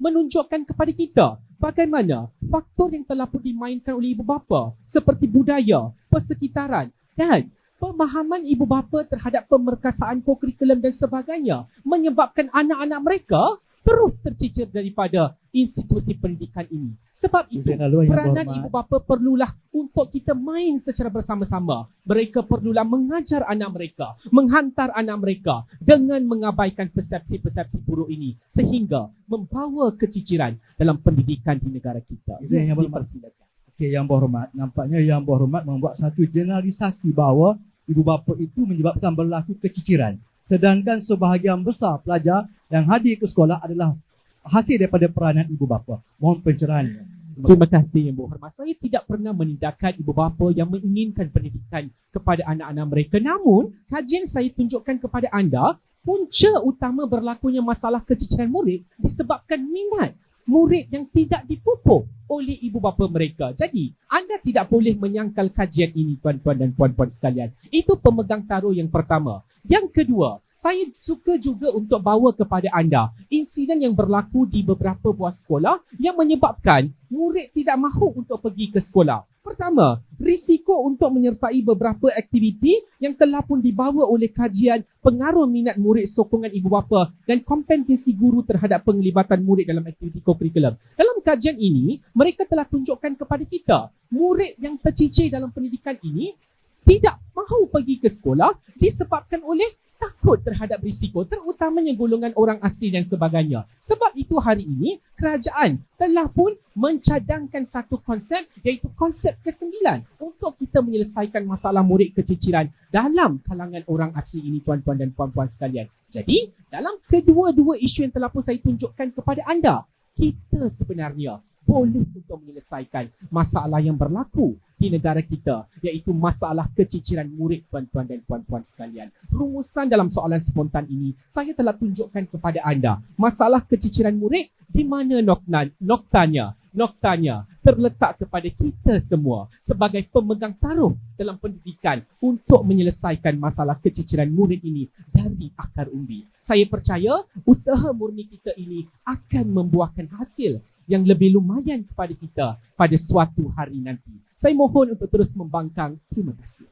menunjukkan kepada kita bagaimana faktor yang telah pun dimainkan oleh ibu bapa seperti budaya, persekitaran dan pemahaman ibu bapa terhadap pemerkasaan kokurikulum dan sebagainya menyebabkan anak-anak mereka terus tercicir daripada institusi pendidikan ini. Sebab itu, peranan ibu bapa perlulah untuk kita main secara bersama-sama. Mereka perlulah mengajar anak mereka, menghantar anak mereka dengan mengabaikan persepsi-persepsi buruk ini sehingga membawa keciciran dalam pendidikan di negara kita. Dipersilakan. Okey, Yang Berhormat, nampaknya Yang Berhormat membuat satu generalisasi bahawa ibu bapa itu menyebabkan berlaku keciciran. Sedangkan sebahagian besar pelajar yang hadir ke sekolah adalah hasil daripada peranan ibu bapa. Mohon pencerahannya. Terima kasih Yang Berhormat. Saya tidak pernah menindakkan ibu bapa yang menginginkan pendidikan kepada anak-anak mereka. Namun, kajian saya tunjukkan kepada anda, punca utama berlakunya masalah keciciran murid disebabkan minat murid yang tidak dipupuk oleh ibu bapa mereka. Jadi, anda tidak boleh menyangkal kajian ini, tuan-tuan dan puan-puan sekalian. Itu pemegang taruh yang pertama. Yang kedua, saya suka juga untuk bawa kepada anda insiden yang berlaku di beberapa buah sekolah yang menyebabkan murid tidak mahu untuk pergi ke sekolah. Pertama, risiko untuk menyertai beberapa aktiviti yang telah pun dibawa oleh kajian pengaruh minat murid, sokongan ibu bapa dan kompetensi guru terhadap penglibatan murid dalam aktiviti kokurikulum. Dalam kajian ini, mereka telah tunjukkan kepada kita murid yang tercicir dalam pendidikan ini tidak mahu pergi ke sekolah disebabkan oleh takut terhadap risiko, terutamanya golongan orang asli dan sebagainya. Sebab itu hari ini, kerajaan telah pun mencadangkan satu konsep iaitu konsep ke-9 untuk kita menyelesaikan masalah murid keciciran dalam kalangan orang asli ini, tuan-tuan dan puan-puan sekalian. Jadi, dalam kedua-dua isu yang telah pun saya tunjukkan kepada anda, kita sebenarnya boleh untuk menyelesaikan masalah yang berlaku di negara kita, iaitu masalah keciciran murid, tuan-tuan dan puan-puan sekalian. Rumusan dalam soalan spontan ini, saya telah tunjukkan kepada anda masalah keciciran murid di mana noktanya. Noktanya terletak kepada kita semua sebagai pemegang taruh dalam pendidikan untuk menyelesaikan masalah keciciran murid ini dari akar umbi. Saya percaya usaha murni kita ini akan membuahkan hasil yang lebih lumayan kepada kita pada suatu hari nanti. Saya mohon untuk terus membangkang. Terima kasih.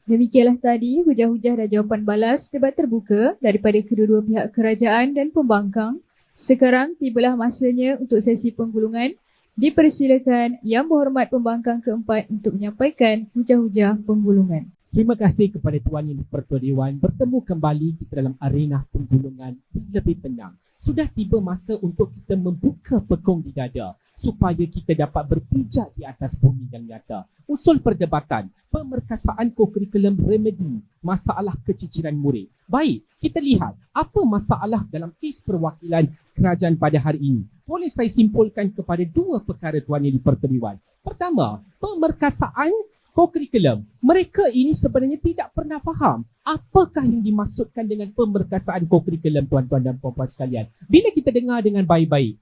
Demikianlah tadi hujah-hujah dan jawapan balas debat terbuka daripada kedua-dua pihak kerajaan dan pembangkang. Sekarang tibalah masanya untuk sesi penggulungan. Dipersilakan Yang Berhormat Pembangkang keempat untuk menyampaikan hujah-hujah penggulungan. Terima kasih kepada Tuan Yang di-Pertua Dewan. Bertemu kembali kita dalam arena penggulungan yang lebih tenang. sudah tiba masa untuk kita membuka pekong di dada supaya kita dapat berpijak di atas bumi yang nyata. Usul perdebatan, pemerkasaan kokurikulum remedi masalah keciciran murid. Baik, kita lihat apa masalah dalam kes perwakilan kerajaan pada hari ini. Boleh saya simpulkan kepada dua perkara Tuan Yang di-Pertuan. Pertama, pemerkasaan kokurikulum. Mereka ini sebenarnya tidak pernah faham apakah yang dimaksudkan dengan pemerkasaan kokurikulum, tuan-tuan dan puan-puan sekalian. Bila kita dengar dengan baik-baik,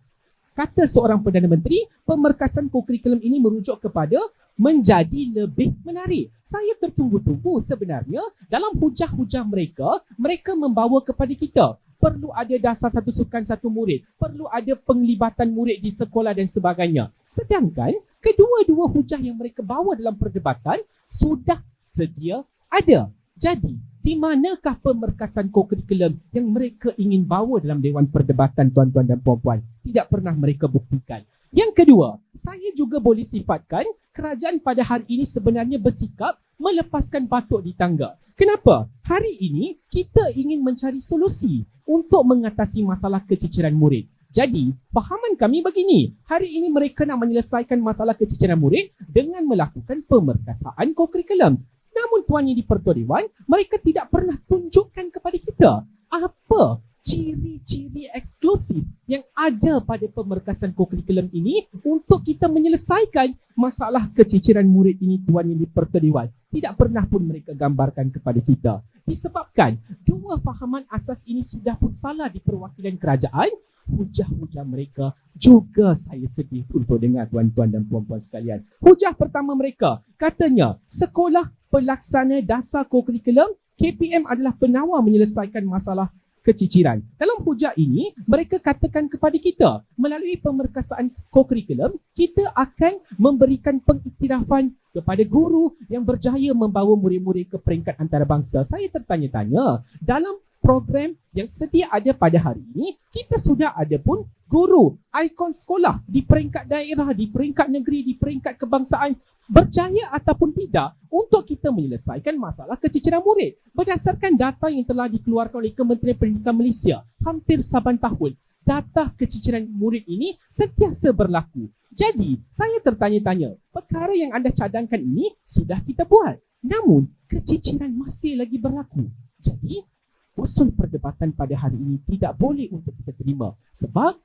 kata seorang Perdana Menteri, pemerkasaan kokurikulum ini merujuk kepada menjadi lebih menarik. Saya tertunggu-tunggu sebenarnya dalam hujah-hujah mereka, mereka membawa kepada kita perlu ada dasar satu sukan satu murid, perlu ada penglibatan murid di sekolah dan sebagainya. Sedangkan kedua-dua hujah yang mereka bawa dalam perdebatan sudah sedia ada. Jadi, di manakah pemerkasan kokurikulum yang mereka ingin bawa dalam Dewan Perdebatan, tuan-tuan dan puan-puan? Tidak pernah mereka buktikan. Yang kedua, saya juga boleh sifatkan kerajaan pada hari ini sebenarnya bersikap melepaskan batuk di tangga. Kenapa? Hari ini kita ingin mencari solusi untuk mengatasi masalah keciciran murid. Jadi, fahaman kami begini. Hari ini mereka nak menyelesaikan masalah keciciran murid dengan melakukan pemerkasaan kokurikulum. Namun Tuan Yang di-Pertua Dewan, mereka tidak pernah tunjukkan kepada kita apa ciri-ciri eksklusif yang ada pada pemerkasan kokurikulum ini untuk kita menyelesaikan masalah keciciran murid ini, Tuan Yang di-Pertua Dewan. Tidak pernah pun mereka gambarkan kepada kita. Disebabkan dua fahaman asas ini sudah pun salah di perwakilan kerajaan, hujah-hujah mereka juga saya sedih untuk dengar, tuan-tuan dan puan-puan sekalian. Hujah pertama mereka, katanya sekolah pelaksana dasar kokurikulum KPM adalah penawar menyelesaikan masalah keciciran. Dalam hujah ini, mereka katakan kepada kita, melalui pemerkasaan kokurikulum, kita akan memberikan pengiktirafan kepada guru yang berjaya membawa murid-murid ke peringkat antarabangsa. Saya tertanya-tanya, dalam program yang sedia ada pada hari ini, kita sudah ada pun guru ikon sekolah di peringkat daerah, di peringkat negeri, di peringkat kebangsaan, berjaya ataupun tidak untuk kita menyelesaikan masalah keciciran murid. Berdasarkan data yang telah dikeluarkan oleh Kementerian Pendidikan Malaysia, hampir saban tahun, data keciciran murid ini sentiasa berlaku. Jadi, saya tertanya-tanya, perkara yang anda cadangkan ini sudah kita buat. Namun, keciciran masih lagi berlaku. Jadi, usul perdebatan pada hari ini tidak boleh untuk kita terima sebab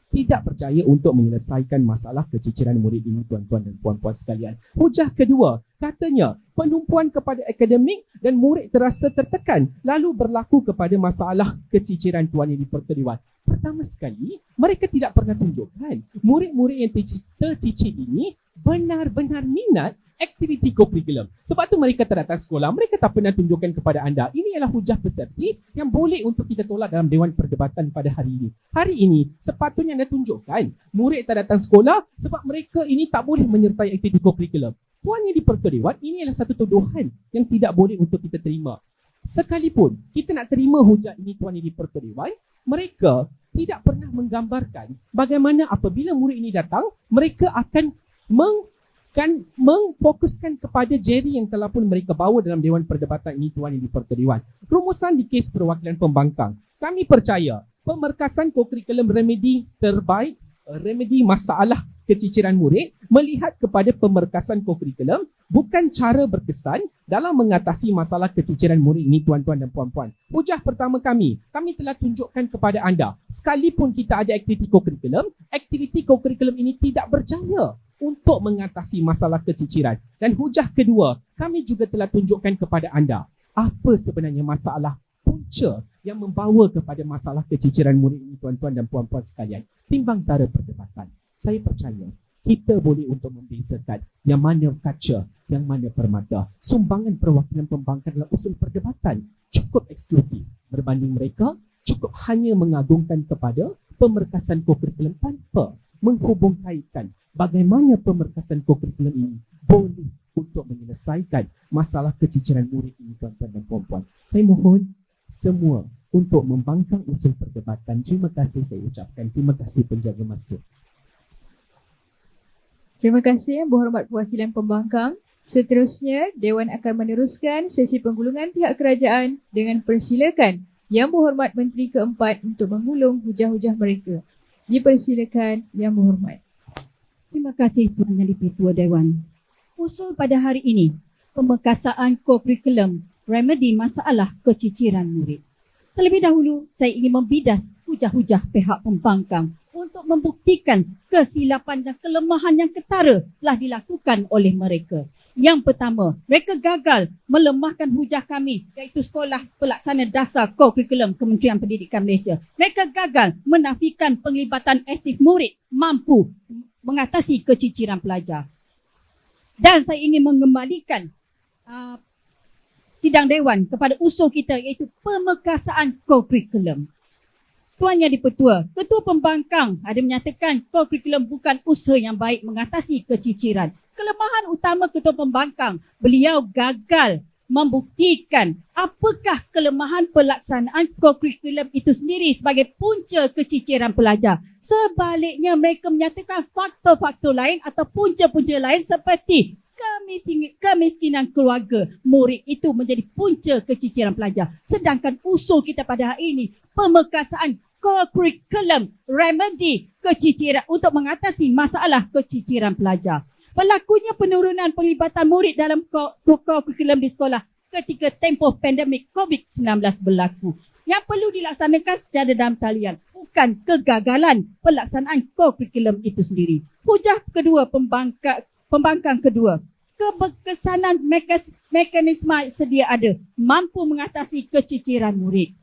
tidak berjaya untuk menyelesaikan masalah keciciran murid ini, tuan-tuan dan puan-puan sekalian. Hujah kedua, katanya penumpuan kepada akademik dan murid terasa tertekan lalu berlaku kepada masalah keciciran, Tuan Yang di-Pertua Dewan. Pertama sekali, mereka tidak pernah tunjukkan murid-murid yang tercicir ini benar-benar minat aktiviti kokurikulum. Sebab tu mereka tak datang sekolah, mereka tak pernah tunjukkan kepada anda. Ini ialah hujah persepsi yang boleh untuk kita tolak dalam Dewan Perdebatan pada hari ini. Hari ini, sepatutnya anda tunjukkan murid tak datang sekolah sebab mereka ini tak boleh menyertai aktiviti kokurikulum. Tuan Yang di-Pertua Dewan, ini adalah satu tuduhan yang tidak boleh untuk kita terima. Sekalipun kita nak terima hujah ini, Tuan Yang di-Pertua Dewan, mereka tidak pernah menggambarkan bagaimana apabila murid ini datang, mereka akan mengfokuskan kepada jeri yang telah pun mereka bawa dalam Dewan Perdebatan ini, Tuan Yang di-Pertua Dewan. Rumusan di kes perwakilan pembangkang. Kami percaya pemerkasan kokurikulum remedi terbaik, remedi masalah keciciran murid melihat kepada pemerkasan kokurikulum bukan cara berkesan dalam mengatasi masalah keciciran murid ini, tuan-tuan dan puan-puan. Hujah pertama kami telah tunjukkan kepada anda, sekalipun kita ada aktiviti kokurikulum ini tidak berjaya untuk mengatasi masalah keciciran. Dan hujah kedua, kami juga telah tunjukkan kepada anda apa sebenarnya masalah punca yang membawa kepada masalah keciciran murid ini, tuan-tuan dan puan-puan sekalian. Timbang tara perdebatan, saya percaya kita boleh untuk membezakan yang mana kaca, yang mana permata. Sumbangan perwakilan pembangkang dalam usul perdebatan cukup eksklusif berbanding mereka cukup hanya mengagungkan kepada pemerkasan kokurikulum tanpa menghubungkaitkan bagaimana pemerkasan kokurikulum ini boleh untuk menyelesaikan masalah keciciran murid ini, tuan-tuan dan puan-puan. Saya mohon semua untuk membangkang usul perdebatan. Terima kasih saya ucapkan. Terima kasih penjaga masa. Terima kasih berhormat perwakilan pembangkang. Seterusnya, Dewan akan meneruskan sesi penggulungan pihak kerajaan dengan persilakan Yang Berhormat Menteri keempat untuk mengulung hujah-hujah mereka. Dipersilakan Yang Berhormat. Terima kasih Tuan Yang di-Ketua Dewan. Usul pada hari ini, pemekasaan kurikulum remedi masalah keciciran murid. Terlebih dahulu, saya ingin membidas hujah-hujah pihak pembangkang untuk membuktikan kesilapan dan kelemahan yang ketara telah dilakukan oleh mereka. Yang pertama, mereka gagal melemahkan hujah kami, iaitu Sekolah Pelaksana Dasar Kurikulum Kementerian Pendidikan Malaysia. Mereka gagal menafikan penglibatan aktif murid mampu mengatasi keciciran pelajar. Dan saya ingin mengembalikan sidang Dewan kepada usul kita, iaitu pemekasaan kurikulum. Tuan Yang di-Pertua, Ketua Pembangkang ada menyatakan kurikulum bukan usaha yang baik mengatasi keciciran. Kelemahan utama Ketua Pembangkang, beliau gagal membuktikan apakah kelemahan pelaksanaan kurikulum itu sendiri sebagai punca keciciran pelajar. Sebaliknya, mereka menyatakan faktor-faktor lain atau punca-punca lain seperti kemiskinan keluarga murid itu menjadi punca keciciran pelajar. Sedangkan usul kita pada hari ini, pemekasaan kurikulum remedi keciciran untuk mengatasi masalah keciciran pelajar. Berlakunya penurunan pelibatan murid dalam kurikulum di sekolah ketika tempoh pandemik COVID-19 berlaku. Yang perlu dilaksanakan secara dalam talian, bukan kegagalan pelaksanaan kurikulum itu sendiri. Hujah kedua pembangkang kedua, keberkesanan mekanisme sedia ada mampu mengatasi keciciran murid.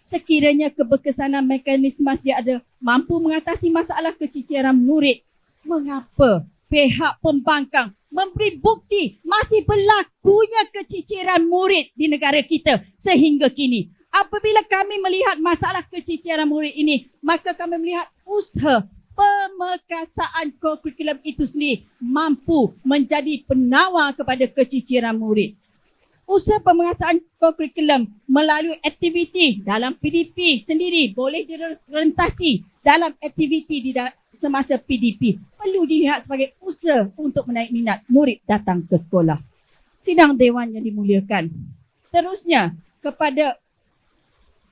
Sekiranya keberkesanan mekanisme sedia ada mampu mengatasi masalah keciciran murid, mengapa pihak pembangkang memberi bukti masih berlakunya keciciran murid di negara kita sehingga kini? Apabila kami melihat masalah keciciran murid ini, maka kami melihat usaha pemekasaan kurikulum itu sendiri mampu menjadi penawar kepada keciciran murid. Usaha pemekasaan kurikulum melalui aktiviti dalam PDP sendiri boleh direntasi dalam aktiviti di semasa PDP. Perlu dilihat sebagai usaha untuk menaik minat murid datang ke sekolah. Sidang Dewan yang dimuliakan. Seterusnya, kepada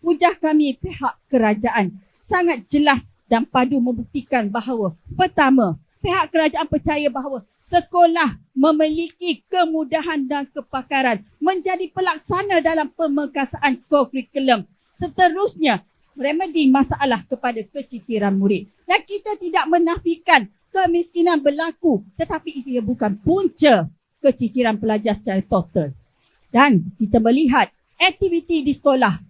hujah kami pihak kerajaan sangat jelas dan padu membuktikan bahawa pertama, pihak kerajaan percaya bahawa sekolah memiliki kemudahan dan kepakaran menjadi pelaksana dalam pemekasaan kurikulum. Seterusnya, remedi masalah kepada keciciran murid. Dan kita tidak menafikan kemiskinan berlaku, tetapi ia bukan punca keciciran pelajar secara total. Dan kita melihat aktiviti di sekolah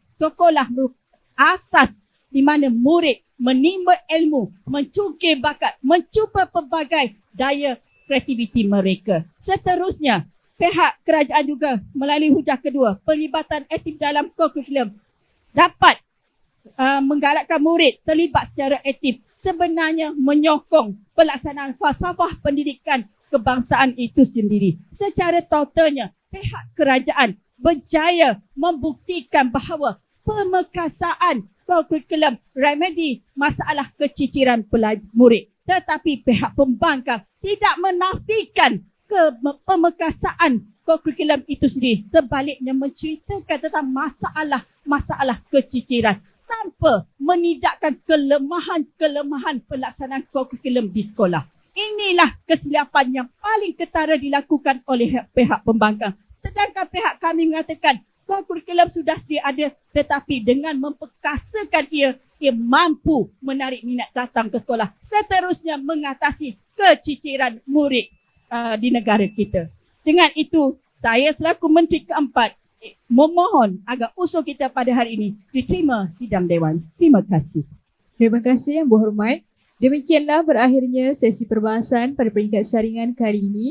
asas di mana murid menimba ilmu, mencungkil bakat, mencuba pelbagai daya kreativiti mereka. Seterusnya, pihak kerajaan juga melalui hujah kedua, pelibatan aktif dalam kurikulum dapat menggalakkan murid terlibat secara aktif, sebenarnya menyokong pelaksanaan falsafah pendidikan kebangsaan itu sendiri. Secara totalnya, pihak kerajaan berjaya membuktikan bahawa pemekasaan kurikulum remedi masalah keciciran murid. Tetapi pihak pembangkang tidak menafikan pemekasaan kurikulum itu sendiri. Sebaliknya menceritakan tentang masalah keciciran tanpa menidakkan kelemahan pelaksanaan kurikulum di sekolah. Inilah kesilapan yang paling ketara dilakukan oleh pihak pembangkang. Sedangkan pihak kami mengatakan kurikulum sudah sedia ada, tetapi dengan memperkasakan ia mampu menarik minat datang ke sekolah. Seterusnya mengatasi keciciran murid di negara kita. Dengan itu, saya selaku Menteri keempat memohon agar usul kita pada hari ini diterima sidang Dewan. Terima kasih. Terima kasih Yang Berhormat. Demikianlah berakhirnya sesi perbahasan pada peringkat saringan kali ini.